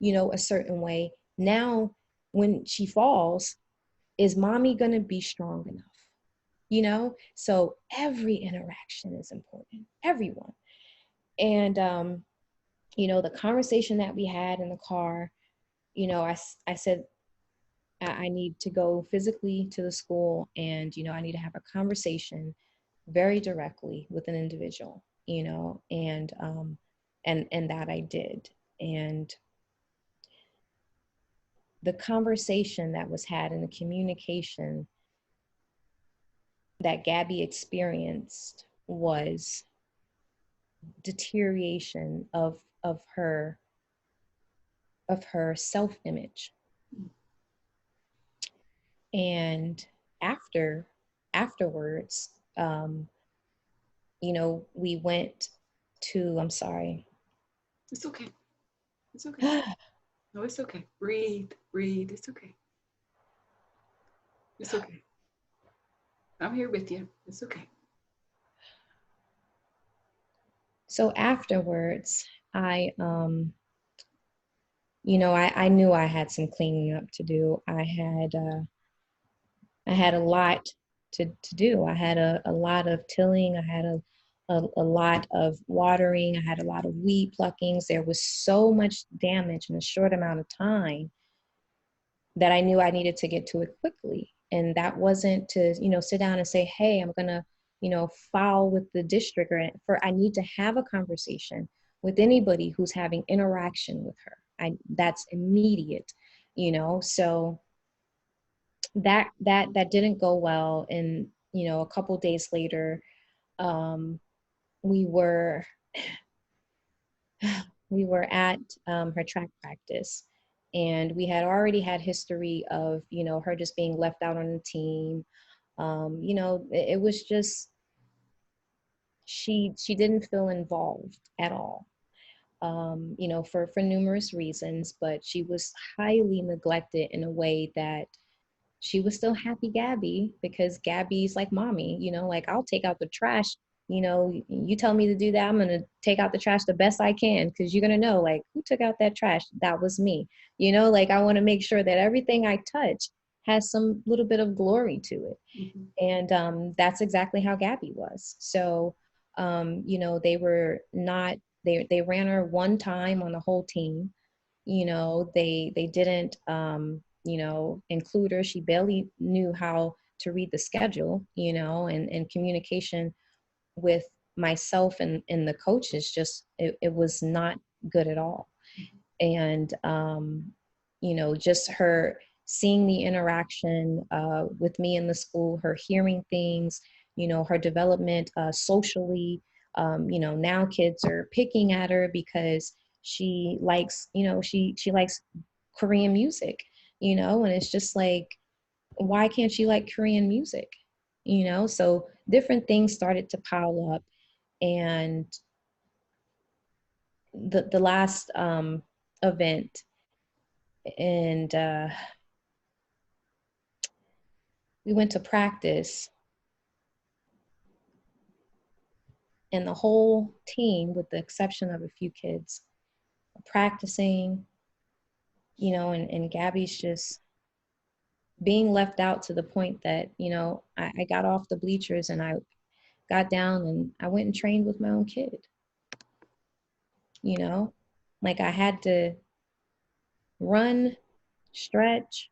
a certain way. Now, when she falls, is mommy going to be strong enough? So every interaction is important, everyone. And, the conversation that we had in the car, I said, I need to go physically to the school and, I need to have a conversation very directly with an individual, and that I did. And the conversation that was had and the communication that Gabby experienced was deterioration of her self-image. And afterwards, we went to, I'm sorry. It's okay. It's okay. No, it's okay. Breathe, breathe. It's okay. It's okay. I'm here with you. It's okay. So afterwards, I knew I had some cleaning up to do. I had a lot to do. I had a lot of tilling. I had a lot of watering. I had a lot of weed pluckings. There was so much damage in a short amount of time that I knew I needed to get to it quickly. And that wasn't to, sit down and say, hey, I'm going to, file with the district, I need to have a conversation with anybody who's having interaction with her. That's immediate, so that didn't go well. And, a couple days later, we were we were at her track practice, and we had already had history of her just being left out on the team. It was just she didn't feel involved at all, for numerous reasons, but she was highly neglected in a way that she was still happy Gabby, because Gabby's like mommy, like I'll take out the trash. You tell me to do that, I'm going to take out the trash the best I can, because you're going to know, like, who took out that trash? That was me. Like I want to make sure that everything I touch has some little bit of glory to it. Mm-hmm. And that's exactly how Gabby was. So, they were not, they ran her one time on the whole team. They didn't, include her. She barely knew how to read the schedule, and communication with myself and the coaches, just, it was not good at all. And, just her seeing the interaction with me in the school, her hearing things, her development socially. Now kids are picking at her because she likes, she likes Korean music, and it's just like, why can't she like Korean music? So different things started to pile up. And the last event, and we went to practice, and the whole team, with the exception of a few kids, practicing, and Gabby's just being left out, to the point that, I got off the bleachers and I got down and I went and trained with my own kid. Like I had to run, stretch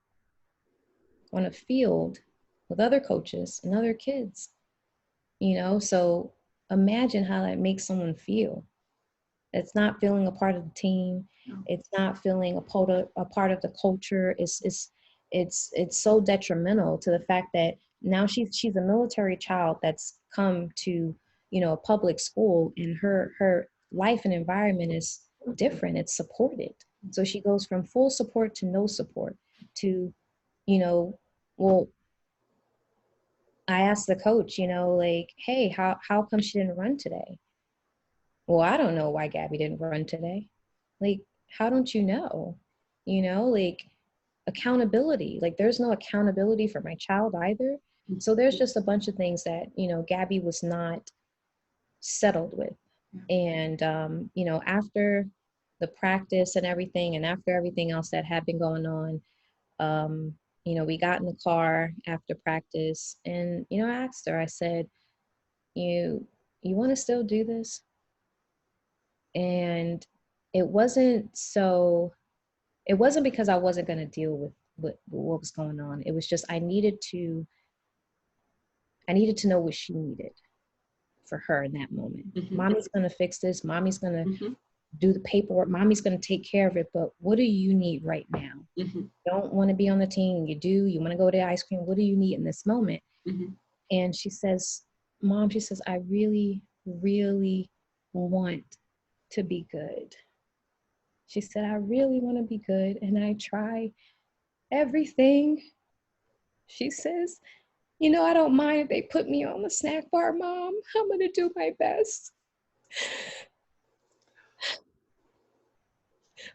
on a field with other coaches and other kids, so imagine how that makes someone feel. It's not feeling a part of the team. It's not feeling a part of the culture. It's so detrimental to the fact that now she's a military child that's come to, a public school, and her life and environment is different. It's supported. So she goes from full support to no support to, well, I asked the coach, like, hey, how come she didn't run today? Well, I don't know why Gabby didn't run today. Like, how don't you know? Like, accountability. Like, there's no accountability for my child either. So there's just a bunch of things that, Gabby was not settled with. And, after the practice and everything, and after everything else that had been going on, we got in the car after practice, and, I asked her, I said, you want to still do this? And it wasn't because I wasn't going to deal with what was going on. It was just, I needed to know what she needed. for her in that moment. Mm-hmm. Mommy's going to fix this. Mommy's going to Mm-hmm. do the paperwork. Mommy's going to take care of it. But what do you need right now? Mm-hmm. Don't want to be on the team. You do. You want to go to ice cream. What do you need in this moment? Mm-hmm. And she says, Mom, she says, I really, really want to be good. She said, I really want to be good. And I try everything. She says, you know, I don't mind if they put me on the snack bar, Mom. I'm going to do my best.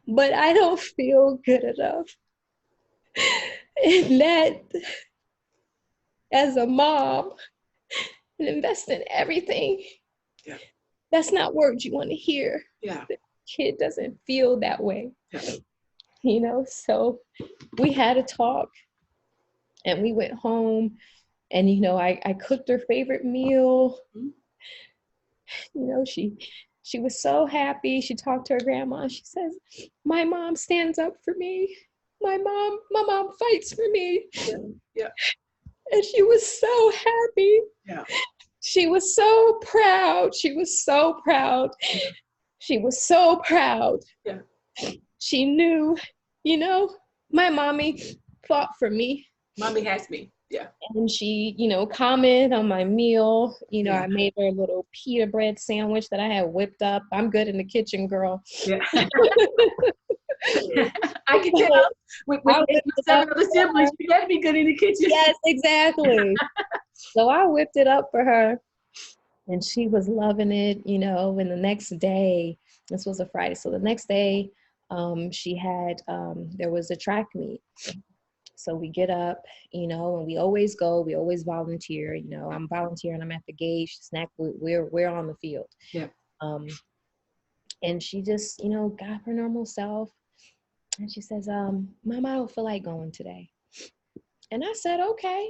But I don't feel good enough. And that, as a mom, and invest in everything, Yeah. that's not words you want to hear. Yeah. The kid doesn't feel that way. Yeah. You know, so we had a talk and we went home and, you know, I cooked her favorite meal. Mm-hmm. You know, she was so happy. She talked to her grandma. She says, my mom stands up for me. My mom fights for me. Yeah. Yeah. And she was so happy. Yeah. She was so proud. She was so proud. Yeah. She was so proud. Yeah. She knew, you know, my mommy fought for me. Mommy has me. Yeah. And she, you know, commented on my meal. You know, Yeah. I made her a little pita bread sandwich that I had whipped up. I'm good in the kitchen, girl. Yeah. I can tell with seven other siblings, you got to be good in the kitchen. Yes, exactly. So I whipped it up for her and she was loving it, you know, and the next day, this was a Friday. So the next day, she had, there was a track meet. So we get up, you know, and we always go, we always volunteer, you know, I'm volunteering, I'm at the gauge, snack, we're on the field. Yeah. And she just, you know, got her normal self. And she says, Mom, I don't feel like going today. And I said, okay,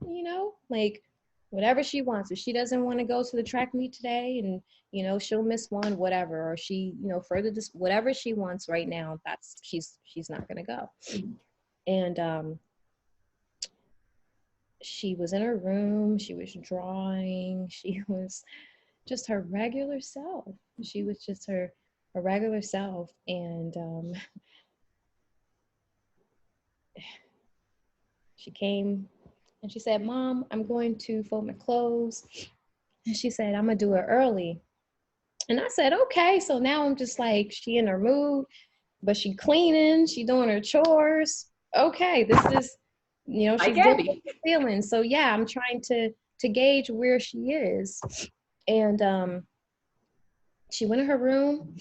you know, like whatever she wants. If she doesn't want to go to the track meet today and, you know, she'll miss one, whatever, or she, you know, further this, whatever she wants right now, that's, she's not going to go. Mm-hmm. And she was in her room, she was drawing, she was just her regular self. She was just her regular self. And she came and she said, Mom, I'm going to fold my clothes. And she said, I'm gonna do it early. And I said, okay. So now I'm just like, she in her mood, but she cleaning, she doing her chores. Okay, this is, you know, she's dealing with the feelings. So yeah, I'm trying to gauge where she is. And she went in her room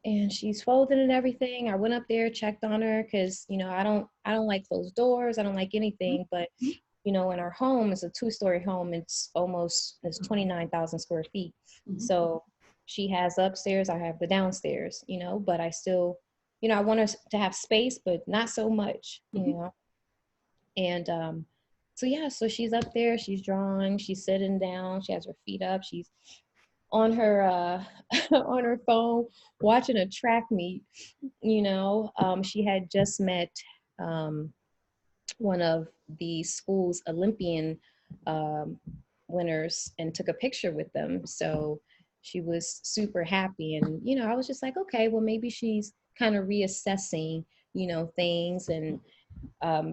and she's folding and everything. I went up there, checked on her, because, you know, I don't like closed doors. I don't like anything, but you know, in our home, it's a 2-story home. It's 29,000 square feet. Mm-hmm. So she has upstairs, I have the downstairs, you know, but I still, you know, I want her to have space, but not so much, Mm-hmm. you know. And so yeah, so she's up there, she's drawing, she's sitting down, she has her feet up, she's on her on her phone watching a track meet, you know. She had just met one of the school's Olympian winners and took a picture with them. So she was super happy. And, you know, I was just like, okay, well, maybe she's kind of reassessing, you know, things. And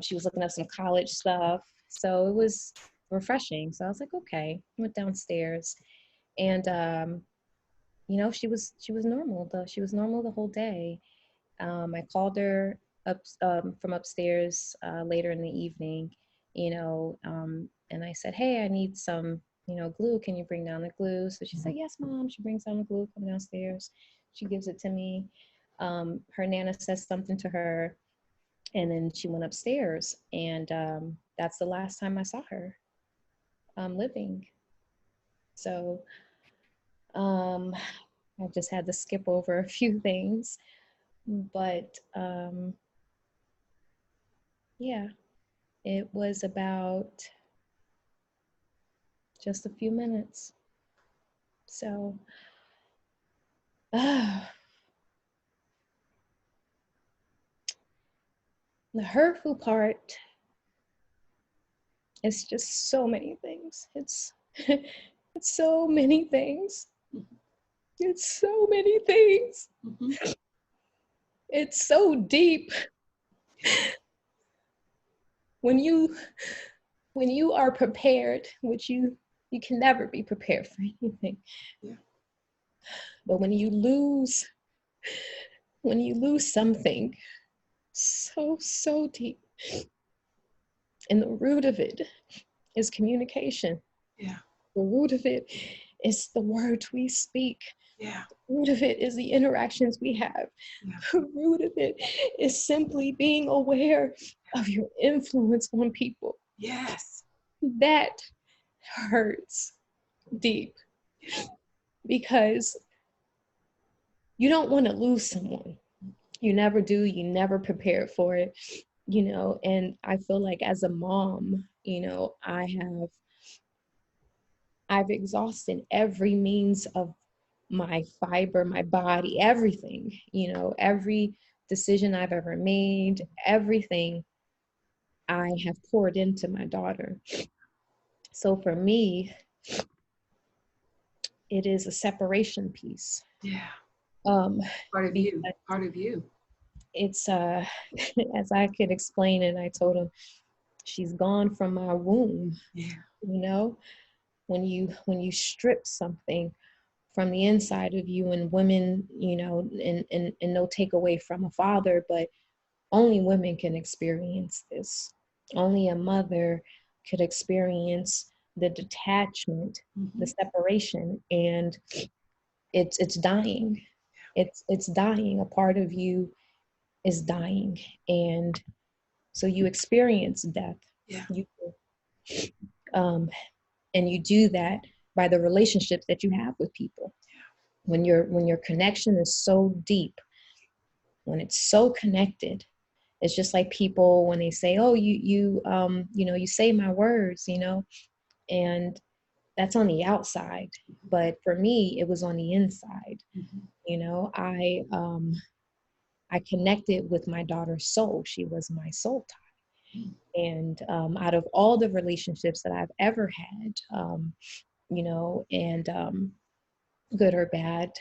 she was looking up some college stuff. So it was refreshing. So I was like, okay, went downstairs. And you know, she was normal though. She was normal the whole day. I called her up from upstairs later in the evening, you know, and I said, hey, I need some, you know, glue. Can you bring down the glue? So she said, yes, Mom. She brings down the glue, come downstairs. She gives it to me. Her Nana says something to her, and then she went upstairs. And that's the last time I saw her living. So I just had to skip over a few things. But yeah, it was about just a few minutes. So the hurtful part is just so many things. It's so many things. Mhm. It's so many things. Mhm. It's so deep. When you are prepared, which you can never be prepared for anything. Yeah. But when you lose something so deep, and the root of it is communication. Yeah. The root of it is the words we speak. Yeah. The root of it is the interactions we have. Yeah. The root of it is simply being aware of your influence on people. Yes. That hurts deep because you don't want to lose someone. You never do. You never prepare for it, and I feel like as a mom, I've exhausted every means of my fiber, my body, everything, every decision I've ever made, everything I have poured into my daughter. So for me, it is a separation piece. Yeah. Um, Part of because you. Part of you. it's as I could explain it, I told him she's gone from my womb. Yeah. When you strip something from the inside of you, and women, and no take away from a father, but only women can experience this. Only a mother could experience the detachment, the Mhm. separation, and it's dying. It's dying. A part of you is dying, and so you experience death. Yeah. You um, and you do that by the relationships that you have with people. When your connection is so deep, when it's so connected, it's just like people when they say, oh, you say my words, and that's on the outside, but for me it was on the inside. Mhm. I connected with my daughter's soul. She was my soul tie. And out of all the relationships that I've ever had, and good or bad,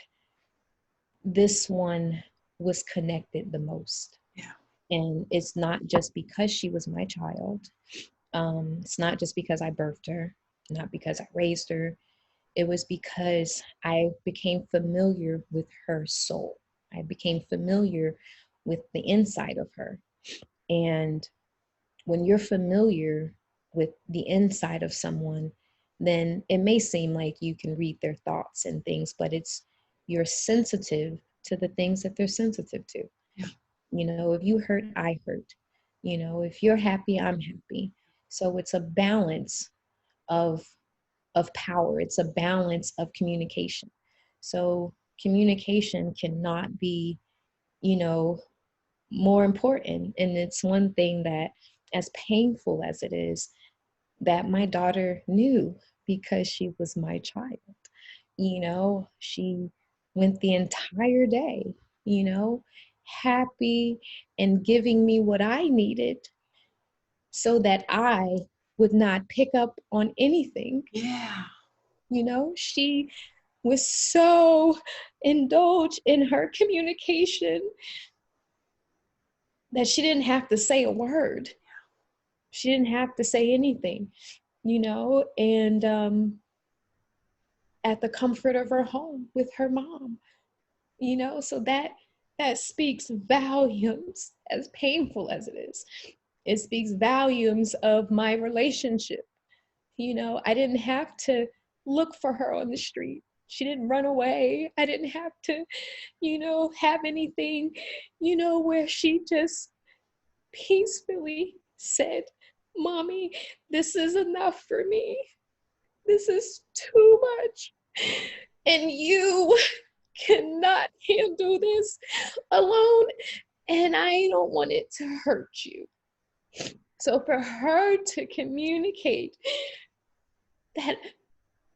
this one was connected the most. Yeah. And it's not just because she was my child. It's not just because I birthed her, not because I raised her. It was because I became familiar with her soul. I became familiar with the inside of her. And when you're familiar with the inside of someone, then it may seem like you can read their thoughts and things, but you're sensitive to the things that they're sensitive to. Yeah. If you hurt, I hurt. If you're happy, I'm happy. So it's a balance of power. It's a balance of communication. So communication cannot be, you know, more important. And it's one thing that, as painful as it is, that my daughter knew because she was my child. She went the entire day, happy and giving me what I needed so that I would not pick up on anything. Yeah. She was so indulged in her communication that she didn't have to say a word. She didn't have to say anything, and at the comfort of her home with her mom, so that speaks volumes, as painful as it is. It speaks volumes of my relationship. I didn't have to look for her on the street. She didn't run away. I didn't have to, have anything, where she just peacefully said, Mommy, this is enough for me. This is too much. And you cannot handle this alone. And I don't want it to hurt you. So for her to communicate that,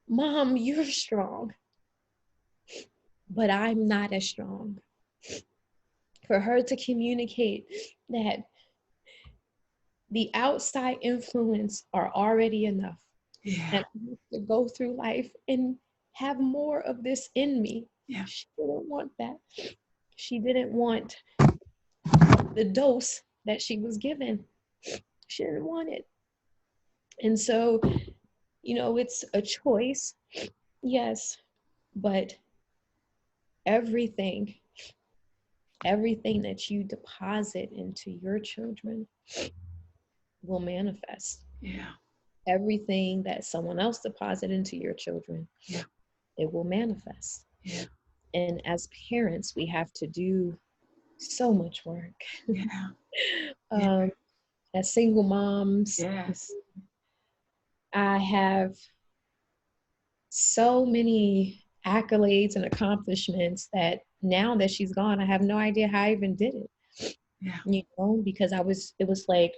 Mom, you're strong, but I'm not as strong. For her to communicate that the outside influence are already enough. Yeah. And I have to go through life and have more of this in me. Yeah. She didn't want that. She didn't want the dose that she was given. She didn't want it. And so, it's a choice, yes, but everything, everything that you deposit into your children will manifest. Yeah. Everything that someone else deposit into your children, Yeah. it will manifest. Yeah. And as parents, we have to do so much work. Yeah. Yeah. um, as single moms, Yes. I have so many accolades and accomplishments that now that she's gone, I have no idea how I even did it. Yeah. Because it was like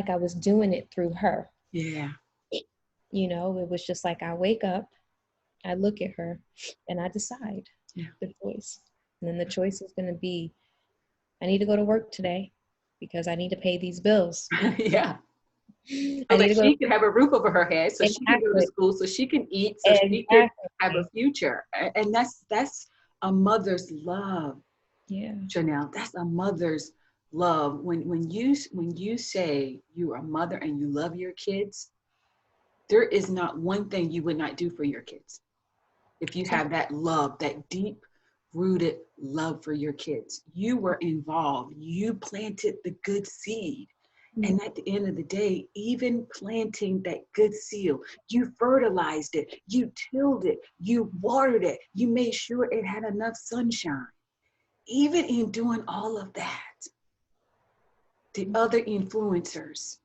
I was doing it through her. Yeah. It was just like I wake up, I look at her, and I decide Yeah. the choice. And then the choice is going to be, I need to go to work today because I need to pay these bills. Yeah. I So need that to go. she can have a roof over her head, so she can go to Exactly. school, so she can eat, so she can have a Exactly. future. And that's a mother's love, Yeah. Janelle. That's a mother's love. When you say you are a mother and you love your kids, there is not one thing you would not do for your kids. If you have that love, that deep rooted love for your kids, you were involved, you planted the good seed. And at the end of the day, even planting that good seed, you fertilized it, you tilled it, you watered it, you made sure it had enough sunshine. Even in doing all of that, the other influencers,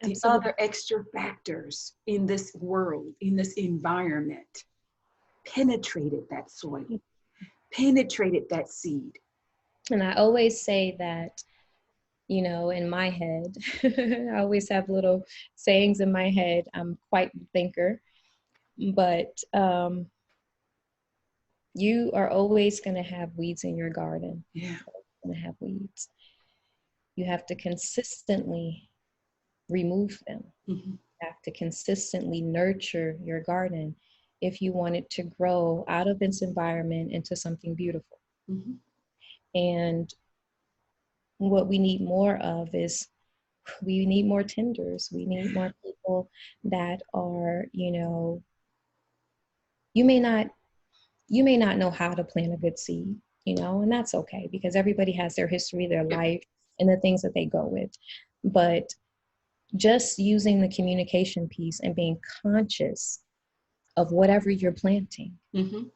the Absolutely. other extra factors in this world, in this environment, penetrated that soil, penetrated that seed. And I always say that, in my head, I always have little sayings in my head. I'm quite the thinker, but you are always going to have weeds in your garden. Yeah. Going to have weeds. You have to consistently remove them. Mm-hmm. You have to consistently nurture your garden if you want it to grow out of its environment into something beautiful. Mm-hmm. And what we need more of is we need more tenders. We need more people that are, you may not know how to plant a good seed, and that's okay because everybody has their history, their Yeah. life, and the things that they go with. But just using the communication piece and being conscious of whatever you're planting Mm-hmm.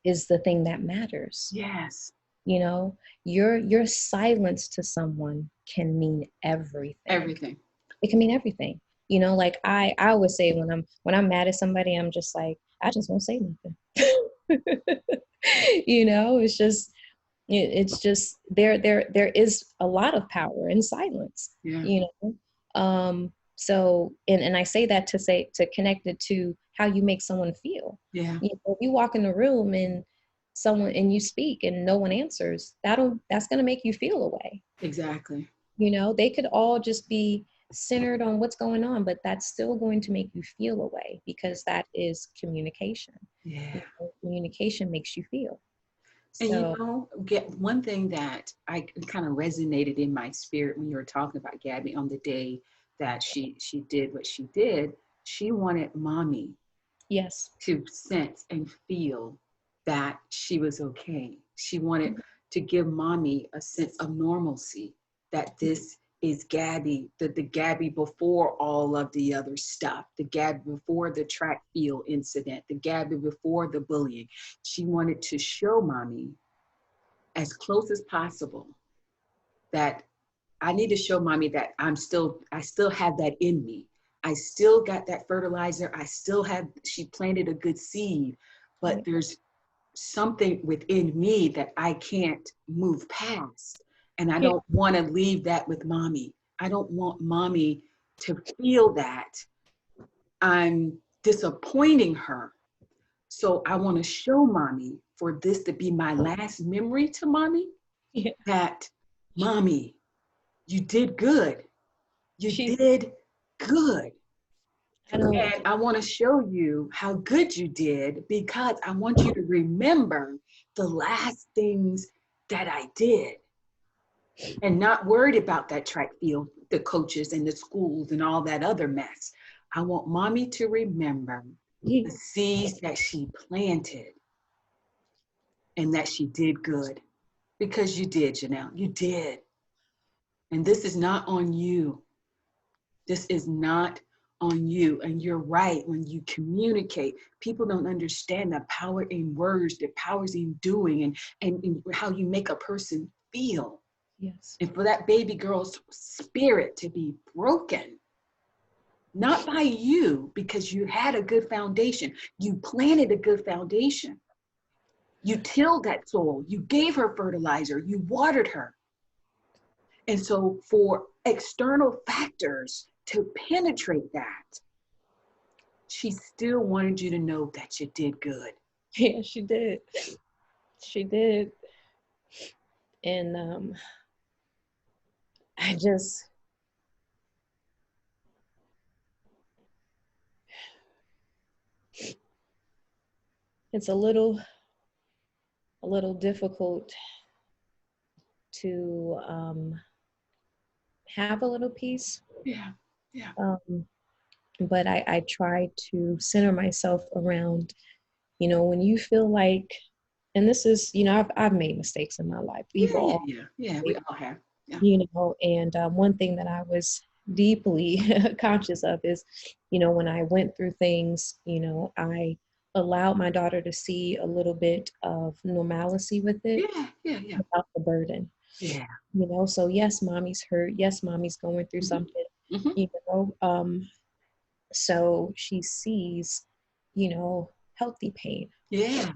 is the thing that matters. Yes. Your silence to someone can mean everything. Everything. It can mean everything. Like I always say when I'm mad at somebody, I'm just like, I just won't say nothing. It's just there is a lot of power in silence. Yeah. So and I say that to connect it to how you make someone feel. Yeah. If you walk in the room and you speak and no one answers, that's going to make you feel away. Exactly. They could all just be centered on what's going on, but that's still going to make you feel away because that is communication. Yeah. Communication makes you feel. And get one thing that I kind of resonated in my spirit when you were talking about Gabby on the day that she did what she did. She wanted mommy Yes. to sense and feel that she was okay. She wanted to give mommy a sense of normalcy, that this is Gabby, the Gabby before all of the other stuff, the Gabby before the track field incident, the Gabby before the bullying. She wanted to show mommy as close as possible that I need to show mommy that I still have that in me. I still got that fertilizer. She planted a good seed, but there's something within me that I can't move past. And I don't want to leave that with mommy. I don't want mommy to feel that I'm disappointing her. So I want to show mommy, for this to be my last memory to mommy, that mommy, you did good. You did good. I don't. And I want to show you how good you did, because I want you to remember the last things that I did, and not worried about that track field, the coaches and the schools and all that other mess. I want mommy to remember the seeds that she planted and that she did good, because you did, Janelle. You did. And this is not on you. This is not on you. And you're right. When you communicate, people don't understand the power in words, the powers in doing, and how you make a person feel. Yes. And for that baby girl's spirit to be broken, not by you, because you had a good foundation. You planted a good foundation. You tilled that soil. You gave her fertilizer. You watered her. And so for external factors to penetrate that, she still wanted you to know that you did good. Yeah, she did. She did. And I just, it's a little difficult to have a little peace. Yeah, yeah. But I try to center myself around, when you feel like, and this is, I've made mistakes in my life. We've Yeah, yeah, all, yeah. Yeah, we all have. Yeah. and one thing that I was deeply conscious of is, when I went through things, I allowed my daughter to see a little bit of normalcy with it Yeah, yeah, yeah. without the burden. Yeah. So yes, mommy's hurt. Yes, mommy's going through Mm-hmm. something, Mm-hmm. you know. So she sees, healthy pain. Yeah.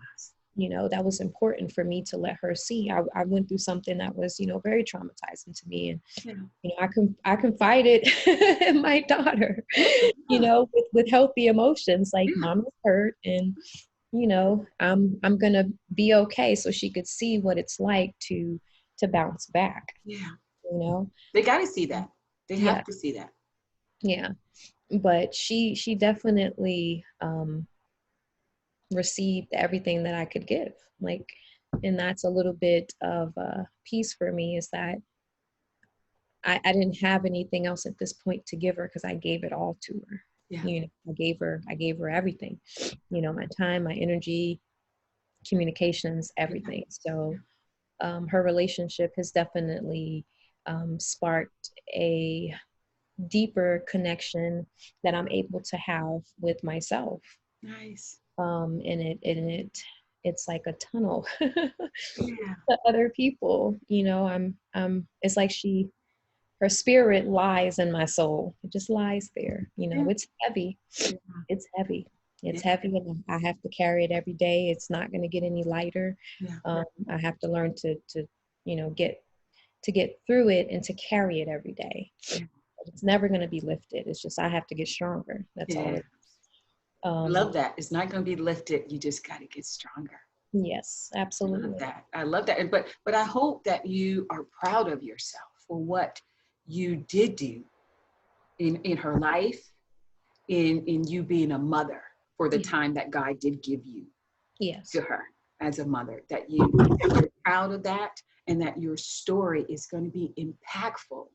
That was important for me to let her see. I went through something that was, very traumatizing to me. And, Yeah. I confided in my daughter, Yeah. with healthy emotions, like Yeah. mom is hurt and, I'm gonna be okay. So she could see what it's like to bounce back, Yeah. you know? They got to see that. They Yeah. have to see that. Yeah. But she definitely received everything that I could give. Like, and that's a little bit of peace for me, is that I didn't have anything else at this point to give her, because I gave it all to her. Yeah. I gave her everything, my time, my energy, communications, Yeah. everything. So her relationship has definitely sparked a deeper connection that I'm able to have with myself. Nice. It's like a tunnel Yeah. to other people. It's like her spirit lies in my soul. It just lies there. Yeah. It's heavy. Yeah. It's heavy. It's Yeah. heavy, and I have to carry it every day. It's not going to get any lighter. Yeah. I have to learn to get through it and to carry it every day. Yeah. It's never going to be lifted. It's just I have to get stronger. That's all. Yeah. I love that. It's not going to be lifted. You just got to get stronger. Yes, I love absolutely. that. I love that. But I hope that you are proud of yourself for what you did do in her life, in you being a mother, for the time that God did give you Yes. to her as a mother, that you're proud of that, and that your story is going to be impactful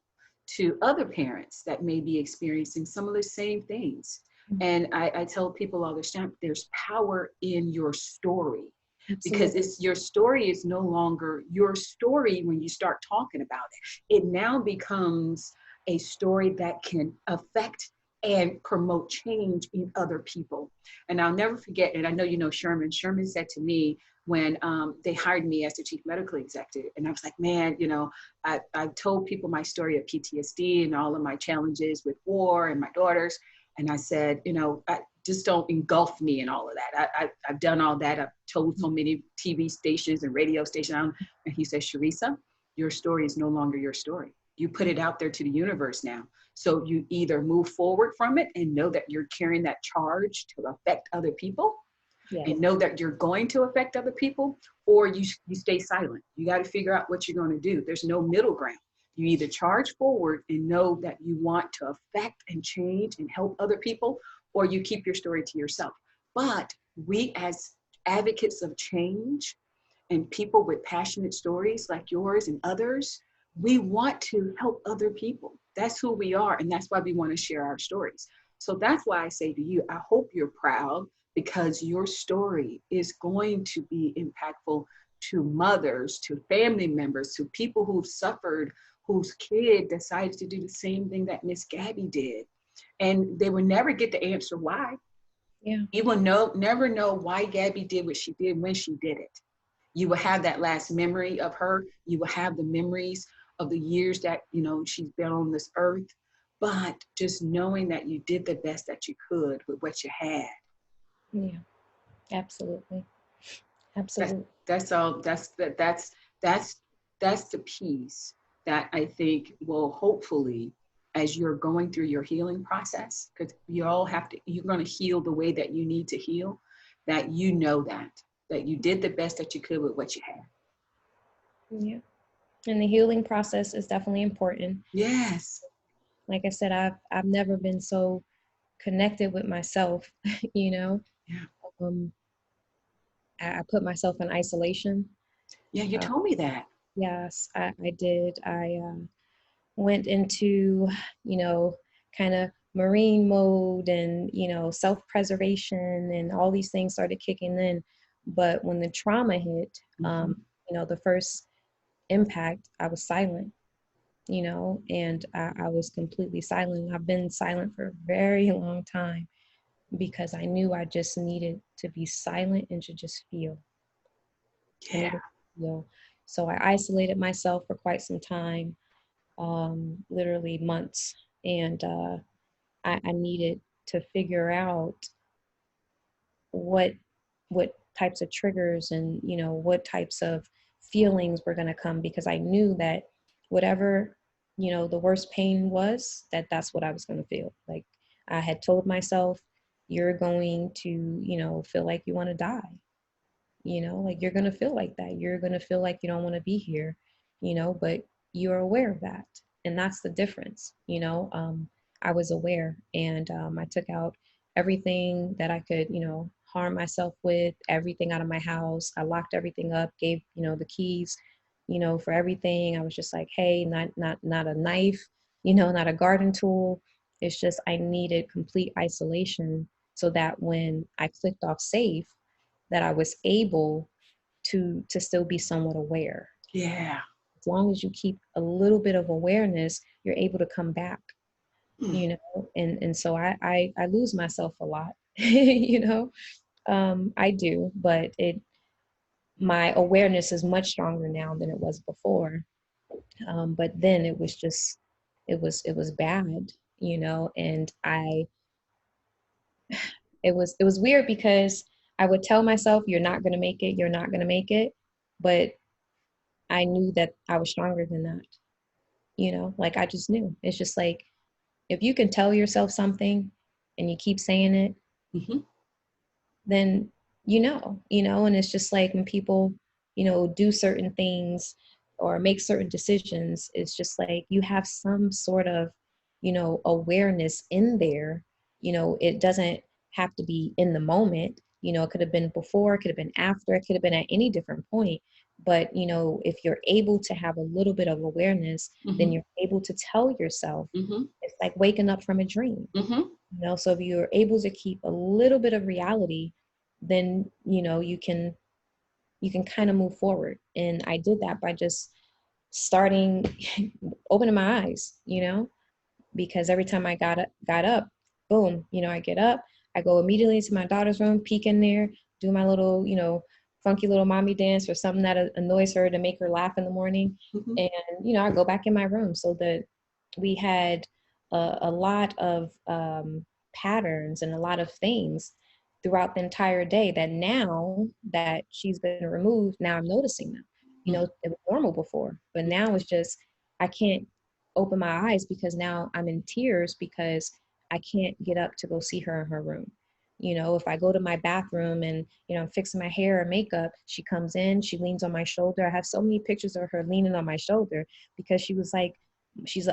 to other parents that may be experiencing some of the same things. And I tell people all the time, there's power in your story. Because Absolutely. your story is no longer your story when you start talking about it. It now becomes a story that can affect and promote change in other people. And I'll never forget, and I know you know Sherman. Sherman said to me when they hired me as the chief medical executive, and I was like, man, I've told people my story of PTSD and all of my challenges with war and my daughters. And I said, just don't engulf me in all of that. I've done all that. I've told so many TV stations and radio stations. And he said, Sharisa, your story is no longer your story. You put it out there to the universe now. So you either move forward from it and know that you're carrying that charge to affect other people, Yes. and know that you're going to affect other people, or you stay silent. You got to figure out what you're going to do. There's no middle ground. You either charge forward and know that you want to affect and change and help other people, or you keep your story to yourself. But we as advocates of change and people with passionate stories like yours and others, we want to help other people. That's who we are. And that's why we want to share our stories. So that's why I say to you, I hope you're proud because your story is going to be impactful to mothers, to family members, to people who've suffered, whose kid decided to do the same thing that Miss Gabby did. And they will never get the answer why. Yeah. You will never know why Gabby did what she did when she did it. You will have that last memory of her. You will have the memories of the years that, you know, she's been on this earth. But just knowing that you did the best that you could with what you had. Yeah. Absolutely. That's Absolutely. that's all. That's the piece that I think will hopefully, as you're going through your healing process, because you all have to, you're going to heal the way that you need to heal. That you know that you did the best that you could with what you had. Yeah. And the healing process is definitely important. Yes. Like I said, I've never been so connected with myself, you know. Yeah. Um, I put myself in isolation. Yeah. You Uh, told me that. yes, I did. I went into, you know, kind of marine mode and, you know, self-preservation and all these things started kicking in. But when the trauma hit, Mm-hmm. you know, the first impact, I was silent, you know, and I was completely silent. I've been silent for a very long time because I knew I just needed to be silent and to just feel. I Yeah. needed to feel. So I isolated myself for quite some time, literally months. And I needed to figure out what what types of triggers and, you know, what types of feelings were going to come, because I knew that whatever, you know, the worst pain was, that's what I was going to feel. Like I had told myself, you're going to, you know, feel like you want to die, you know, like you're going to feel like that, you're going to feel like you don't want to be here, you know, but you're aware of that. And that's the difference, you know. I was aware, and I took out everything that I could, you know, harm myself with, everything out of my house. I locked everything up, gave, you know, the keys, you know, for everything. I was just like, hey, not a knife, you know, not a garden tool. It's just I needed complete isolation so that when I clicked off safe, that I was able to still be somewhat aware. Yeah. As long as you keep a little bit of awareness, you're able to come back, Mm. you know. And so I lose myself a lot, you know. I do, but it my awareness is much stronger now than it was before. But then it was just it was bad, you know. And I it was weird because I would tell myself, you're not going to make it, you're not going to make it, but I knew that I was stronger than that, you know. Like I just knew. It's just like, if you can tell yourself something and you keep saying it, Mm-hmm. then you know. And it's just like when people, you know, do certain things or make certain decisions, it's just like you have some sort of, you know, awareness in there. You know, it doesn't have to be in the moment. You know, it could have been before, it could have been after, it could have been at any different point. But, you know, if you're able to have a little bit of awareness, then Mm-hmm. you're able to tell yourself, Mm-hmm. it's like waking up from a dream. Mm-hmm. You know, so if you're able to keep a little bit of reality, then, you know, you can kind of move forward. And I did that by just starting opening my eyes, you know, because every time I got up, boom, you know, I get up, I go immediately to my daughter's room, peek in there, do my little, you know, funky little mommy dance or something that annoys her to make her laugh in the morning. Mm-hmm. And, you know, I go back in my room. So that we had a lot of patterns and a lot of things throughout the entire day that now that she's been removed, now I'm noticing them. You know, it was normal before, but now it's just, I can't open my eyes because now I'm in tears because I can't get up to go see her in her room. You know, if I go to my bathroom and, you know, I'm fixing my hair or makeup, she comes in, she leans on my shoulder. I have so many pictures of her leaning on my shoulder because she was like,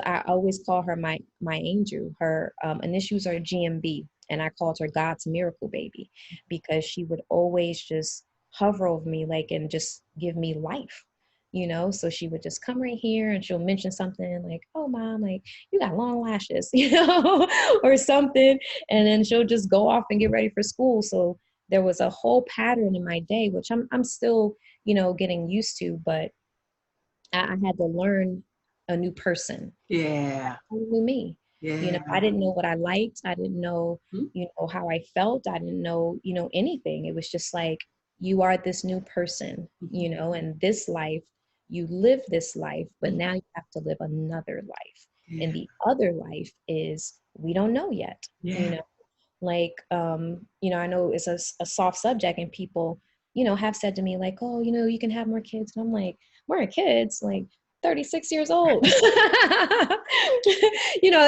I always call her my angel. Her initials are GMB. And I called her God's miracle baby, because she would always just hover over me, like, and just give me life, so she would just come right here and she'll mention something like, oh mom, like, you got long lashes, or something. And then she'll just go off and get ready for school. So there was a whole pattern in my day, which I'm still, getting used to, but I had to learn a new person, Yeah. who knew me. Yeah. I didn't know what I liked. I didn't know, Mhm. how I felt. I didn't know, anything. It was just like, you are this new person, Mhm. and this life, you live this life, but Mhm. now you have to live another life. Yeah. And the other life is, we don't know yet, Yeah. like, I know it's a soft subject, and people, have said to me like, oh, you can have more kids. And I'm like, more kids? Like, 36 years old.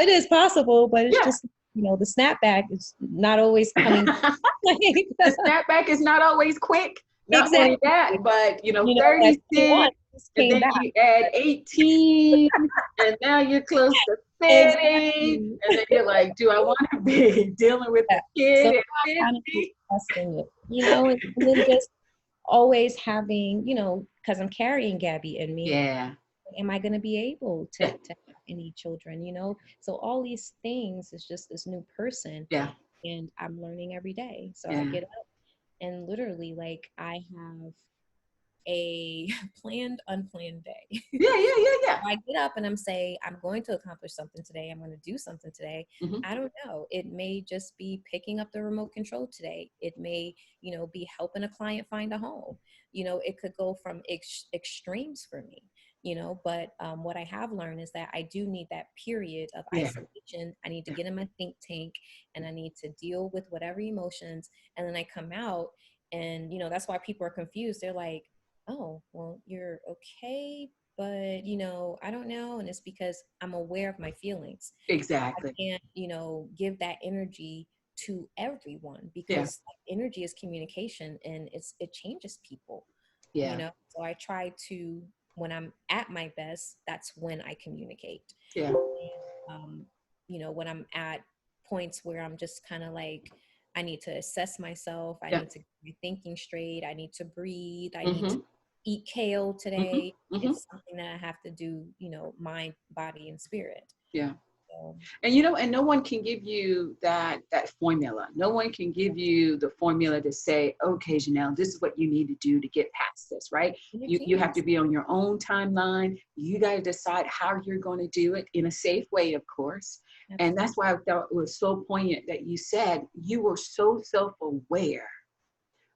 It is possible, but it's Yeah. just, the snapback is not always coming. The snapback is not always quick. Not only Exactly. that, but That 21 36, just and came then back. you add 18, and now you're close to 30, Exactly. and then you're like, do I want to be dealing with Yeah. a So kid at I kind of keep 50? testing it, and then just always having, because I'm carrying Gabby in me, Yeah. am I going to be able to Yeah. have any children, So all these things is just this new person, Yeah. and I'm learning every day. So I Yeah. get up and literally, like, I have a planned, unplanned day. Yeah. Yeah. Yeah. Yeah. I get up and I'm saying, I'm going to accomplish something today. I'm going to do something today. Hmm. I don't know. It may just be picking up the remote control today. It may, be helping a client find a home. It could go from extremes for me, but what I have learned is that I do need that period of Yeah. isolation. I need to Yeah. get in my think tank, and I need to deal with whatever emotions. And then I come out, and, that's why people are confused. They're like, oh, well, you're okay, but, I don't know. And it's because I'm aware of my feelings. I Exactly. can't, give that energy to everyone, Yeah. because energy is communication, and it changes people, Yeah. So I try to, when I'm at my best, that's when I communicate. Yeah. um, when I'm at points where I'm just kind of like, I need to assess myself. I Yeah. need to get my thinking straight. I need to breathe. I need to Hmm. eat kale Hmm. today. Hmm. It's something that I have to do, mind, body, and spirit. Yeah. So, And no one can give you that formula. No one can give you the formula to say, okay, Janelle, this is what you need to do to get past this, right? and you You have can't. to be on your own timeline. You got to decide how you're going to do it in a safe way, of course. And Absolutely. that's why I thought it was so poignant that you said you were so self-aware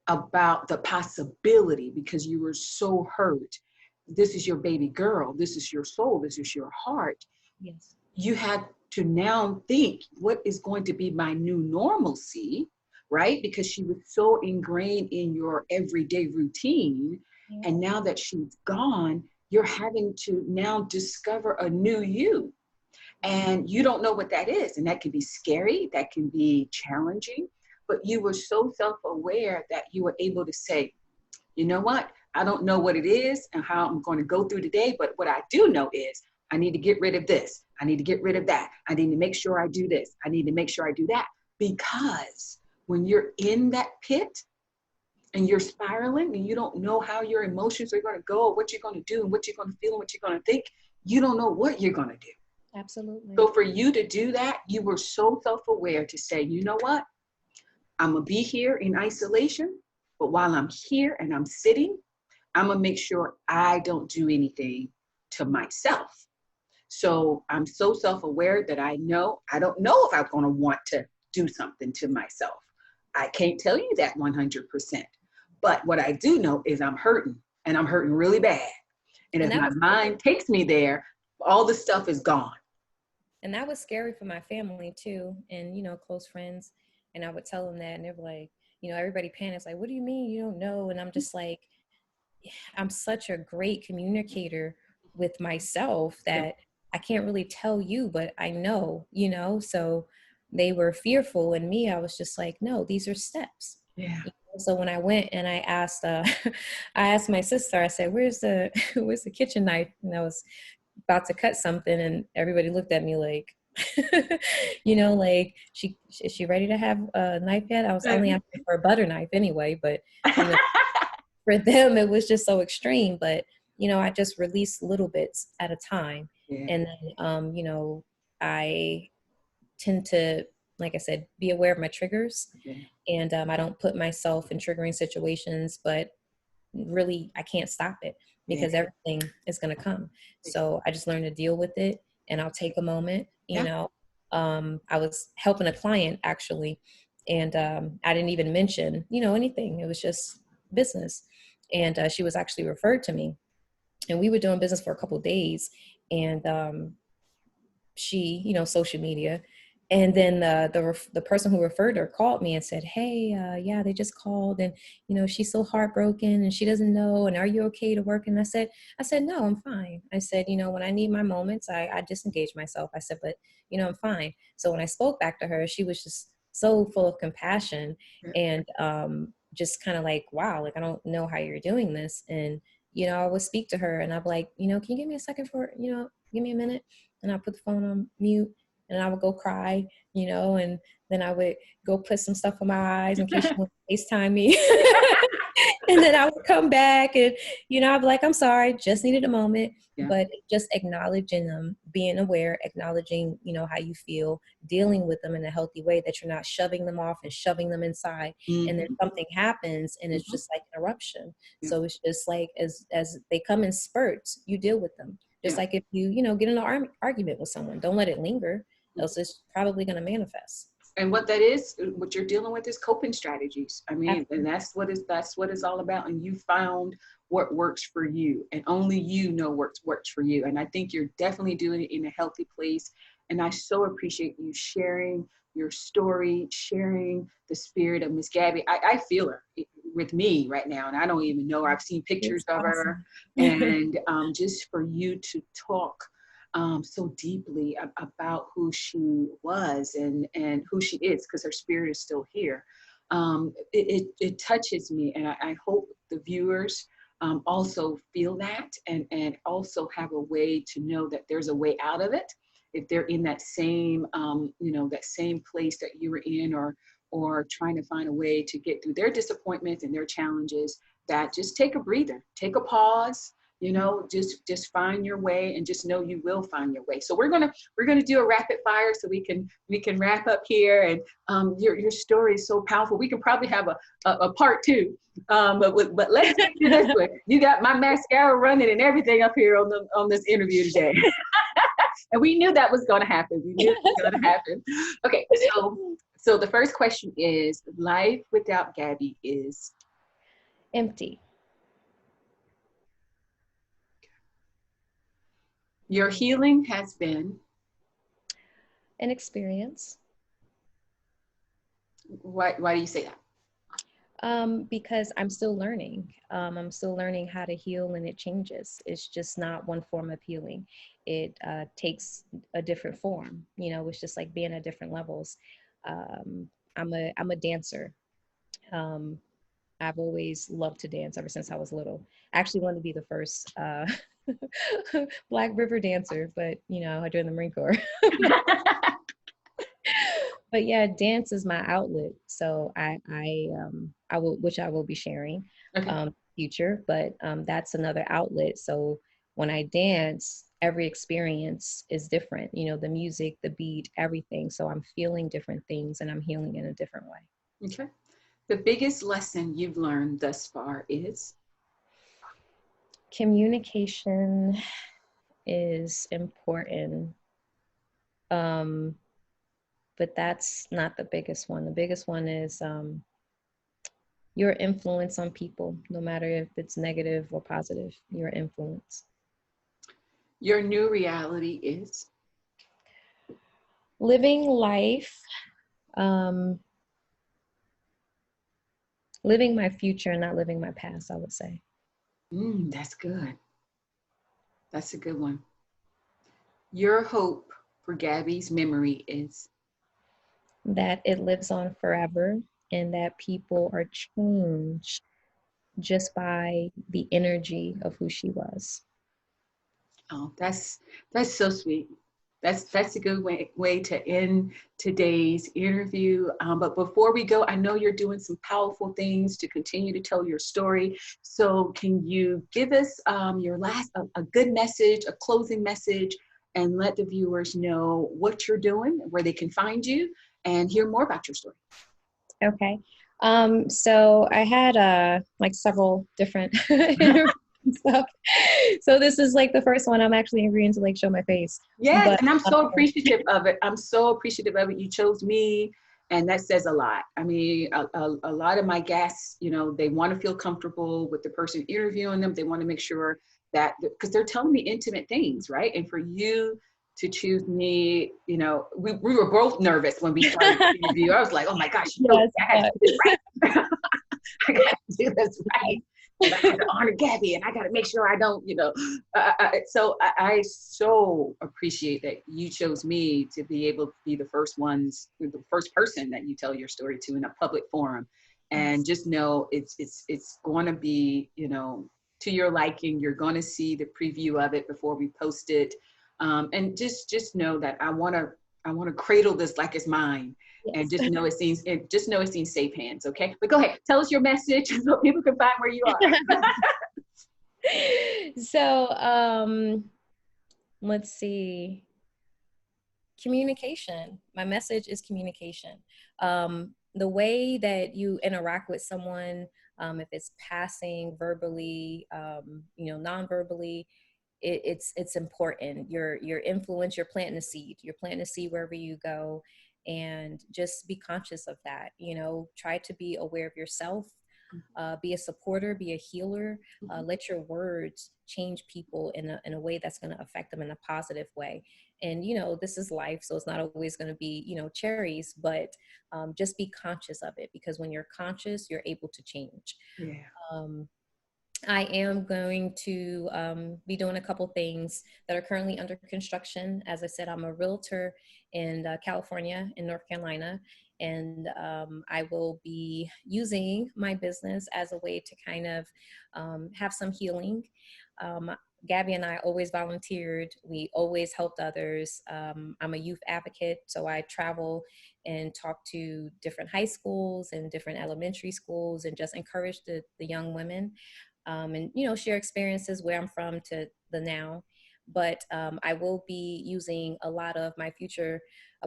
about the possibility because you were so hurt. This is your baby girl. This is your soul. This is your heart. Yes. You had to now think, what is going to be my new normalcy, right? Because she was so ingrained in your everyday routine. Yeah. And now that she's gone, you're having to now discover a new you. And you don't know what that is. And that can be scary, that can be challenging. But you were so self aware that you were able to say, you know what? I don't know what it is and how I'm going to go through today, but what I do know is I need to get rid of this. I need to get rid of that. I need to make sure I do this. I need to make sure I do that. Because when you're in that pit and you're spiraling and you don't know how your emotions are going to go, or what you're going to do, and what you're going to feel, and what you're going to think, you don't know what you're going to do. Absolutely. So for you to do that, you were so self aware to say, you know what? I'm going to be here in isolation, but while I'm here and I'm sitting, I'm gonna make sure I don't do anything to myself. So I'm so self-aware that I don't know if I'm gonna want to do something to myself. I can't tell you that 100%. But what I do know is I'm hurting and I'm hurting really bad. And And if that my was mind takes me there, all the stuff is gone. and that was scary for my family too, and, close friends. And I would tell them that, and they were like, everybody panics, like, what do you mean you don't know? And I'm just like, I'm such a great communicator with myself Yeah. that I can't really tell you, but I know, so they were fearful. And me, I was just like, no, these are steps. Yeah. So when I went and I asked, I asked my sister, I said, where's the, where's the kitchen knife? And I was about to cut something, and everybody looked at me like, You know, like is she ready to have a knife yet? I was only asking for a butter knife anyway, but you know, for them it was just so extreme. But you know, I just released little bits at a time. Yeah. And then you know, I tend to, like I said, be aware of my triggers. Yeah. And I don't put myself in triggering situations, but really I can't stop it Yeah. because everything is going to come. So I just learned to deal with it, and I'll take a moment, you Yeah. know. I was helping a client actually, and I didn't even mention, you know, anything. It was just business. And she was actually referred to me, and we were doing business for a couple of days. And she, you know, social media. And then the person who referred her called me and said, hey, yeah, they just called, and, you know, she's so heartbroken and she doesn't know. And are you okay to work? And I said, no, I'm fine. I said, you know, when I need my moments, I disengage myself. I said, but, you know, I'm fine. So when I spoke back to her, she was just so full of compassion and just kind of like, wow, like, I don't know how you're doing this. And, you know, I would speak to her and I'd be like, you know, can you give me a second for, you know, give me a minute? And I put the phone on mute and I would go cry, you know, and then I would go put some stuff on my eyes in case she wanted to FaceTime me. And then I would come back and, you know, I'd be like, I'm sorry, just needed a moment. Yeah. But just acknowledging them, being aware, acknowledging, you know, how you feel, dealing with them in a healthy way, that you're not shoving them off and shoving them inside. And then something happens and it's just like an eruption. Yeah. So it's just like as they come in spurts, you deal with them. Just like if you know, get in an argument with someone, don't let it linger, else it's probably going to manifest. And what that is, what you're dealing with is coping strategies. I mean, Absolutely. and that's what it's all about. And you found what works for you, and only you know what works for you. And I think you're definitely doing it in a healthy place. And I so appreciate you sharing your story, sharing the spirit of Miss Gabby. I feel her with me right now, and I don't even know her. I've seen pictures of her, and just for you to talk so deeply about who she was and who she is, because her spirit is still here. It touches me, and I hope the viewers also feel that, and also have a way to know that there's a way out of it if they're in that same that same place that you were in, or trying to find a way to get through their disappointments and their challenges. That just take a breather, take a pause, just find your way, and just know you will find your way. So we're gonna do a rapid fire so we can wrap up here. And your story is so powerful. We can probably have a part two. But let's get to this one. You got my mascara running and everything up here on this interview today. And we knew that was gonna happen. We knew it was gonna happen. Okay, so the first question is, life without Gabby is empty. Your healing has been An experience. Why do you say that? Because I'm still learning. I'm still learning how to heal, and it changes. It's just not one form of healing. It takes a different form. It's just like being at different levels. I'm a dancer. I've always loved to dance ever since I was little. I actually wanted to be the first Black River dancer, but I joined the Marine Corps. But yeah, dance is my outlet. So I will be sharing future, but that's another outlet. So when I dance, every experience is different. The music, the beat, everything. So I'm feeling different things, and I'm healing in a different way. Okay. The biggest lesson you've learned thus far is? Communication is important. But that's not the biggest one. The biggest one is your influence on people, no matter if it's negative or positive, your influence. Your new reality is? Living life, living my future, not living my past, I would say. That's good. That's a good one. Your hope for Gabby's memory is? That it lives on forever, and that people are changed just by the energy of who she was. Oh, that's so sweet. That's a good way to end today's interview. But before we go, I know you're doing some powerful things to continue to tell your story. So can you give us your last a good message, a closing message, and let the viewers know what you're doing, where they can find you, and hear more about your story? Okay. So I had like several different interviews and stuff. So this is like the first one I'm actually agreeing to like show my face. Yes, But and I'm so appreciative of it. I'm so appreciative of it. You chose me, and that says a lot. I mean, a lot of my guests, you know, they want to feel comfortable with the person interviewing them. They want to make sure that, because they're telling me intimate things, right? And for you to choose me, you know, we were both nervous when we started the interview. I was like, oh my gosh, you know, yes, I got to do this right. I got to do this right. And I got to honor Gabby, and I got to make sure I don't, you know. I so appreciate that you chose me to be able to be the first person that you tell your story to in a public forum, and just know it's going to be, you know, to your liking. You're going to see the preview of it before we post it, and just know that I want to cradle this like it's mine, and yes. just know it's in safe hands. Okay, but go ahead, tell us your message so people can find where you are. So let's see. Communication. My message is communication. The way that you interact with someone, if it's passing verbally, non-verbally, it's important. Your influence, you're planting a seed. You're planting a seed wherever you go, and just be conscious of that. Try to be aware of yourself. Be a supporter, be a healer. Let your words change people in a way that's going to affect them in a positive way. And this is life, so it's not always going to be cherries, but just be conscious of it, because when you're conscious, you're able to change. Yeah. um, I am going to be doing a couple things that are currently under construction. As I said, I'm a realtor in California, in North Carolina, and I will be using my business as a way to kind of have some healing. Gabby and I always volunteered. We always helped others. I'm a youth advocate, so I travel and talk to different high schools and different elementary schools and just encourage the young women, and share experiences where I'm from to the now. But I will be using a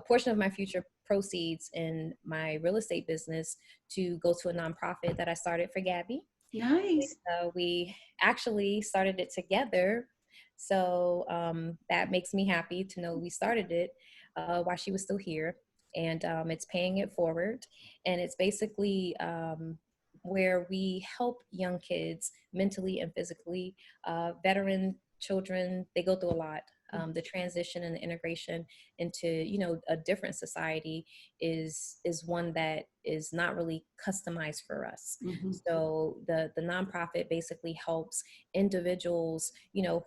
portion of my future proceeds in my real estate business to go to a nonprofit that I started for Gabby. Nice. We actually started it together. So that makes me happy to know we started it while she was still here. And it's paying it forward. And it's basically where we help young kids mentally and physically. Veteran children, they go through a lot. The transition and the integration into a different society is one that is not really customized for us. Mm-hmm. So the nonprofit basically helps individuals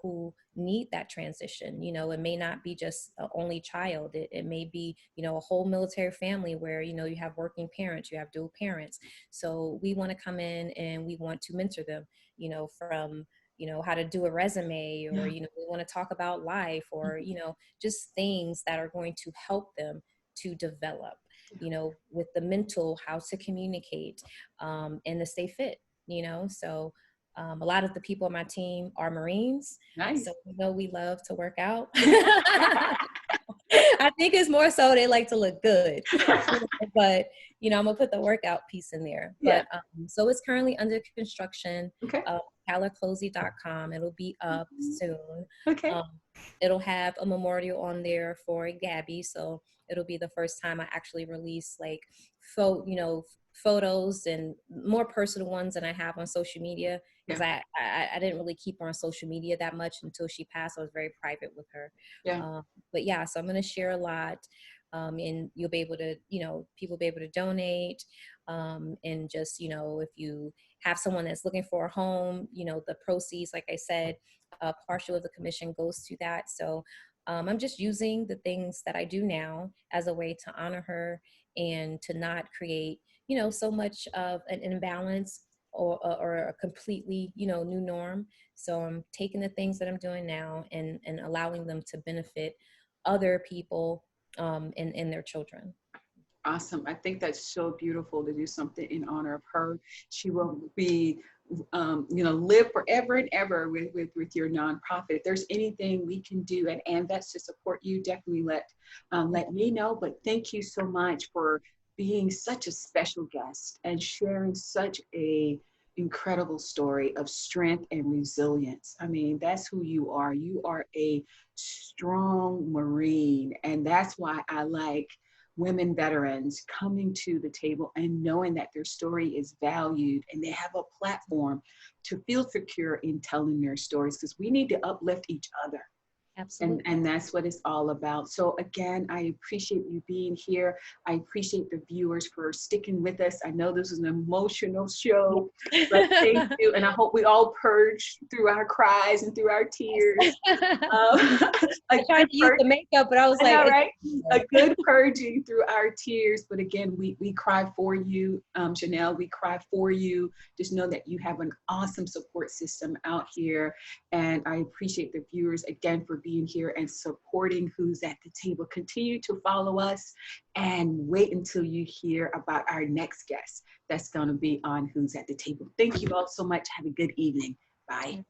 who need that transition. It may not be just an only child. It may be a whole military family where you have working parents, you have dual parents. So we want to come in and we want to mentor them from how to do a resume, or Yeah. we want to talk about life, or just things that are going to help them to develop with the mental, how to communicate, and to stay fit. So a lot of the people on my team are Marines, Nice. so we love to work out. I think it's more so they like to look good, but I'm gonna put the workout piece in there. Yeah. But so it's currently under construction. Okay. CallerClosey.com. It'll be up soon. Okay. Um, it'll have a memorial on there for Gabby, so it'll be the first time I actually release like photos and more personal ones than I have on social media, because Yeah. I didn't really keep her on social media that much until she passed. I was very private with her. Yeah. But yeah, so I'm going to share a lot. And you'll be able to, people will be able to donate. And just, if you have someone that's looking for a home, the proceeds, like I said, partial of the commission goes to that. So I'm just using the things that I do now as a way to honor her and to not create, so much of an imbalance or a completely, new norm. So I'm taking the things that I'm doing now and allowing them to benefit other people and their children. Awesome. I think that's so beautiful to do something in honor of her. She will be, live forever and ever with your nonprofit. If there's anything we can do at AMVETS to support you, definitely let me know. But thank you so much for being such a special guest and sharing such a incredible story of strength and resilience. I mean, that's who you are. You are a strong Marine, and that's why I like women veterans coming to the table and knowing that their story is valued and they have a platform to feel secure in telling their stories, because we need to uplift each other. Absolutely. And that's what it's all about. So again, I appreciate you being here. I appreciate the viewers for sticking with us. I know this is an emotional show, but thank you. And I hope we all purge through our cries and through our tears. I tried to use the makeup, but I was I know, like, right? A good purging through our tears. But again, we cry for you, Janelle. We cry for you. Just know that you have an awesome support system out here. And I appreciate the viewers again for being here and supporting Who's at the Table. Continue to follow us and wait until you hear about our next guest that's going to be on Who's at the Table. Thank you all so much. Have a good evening. Bye.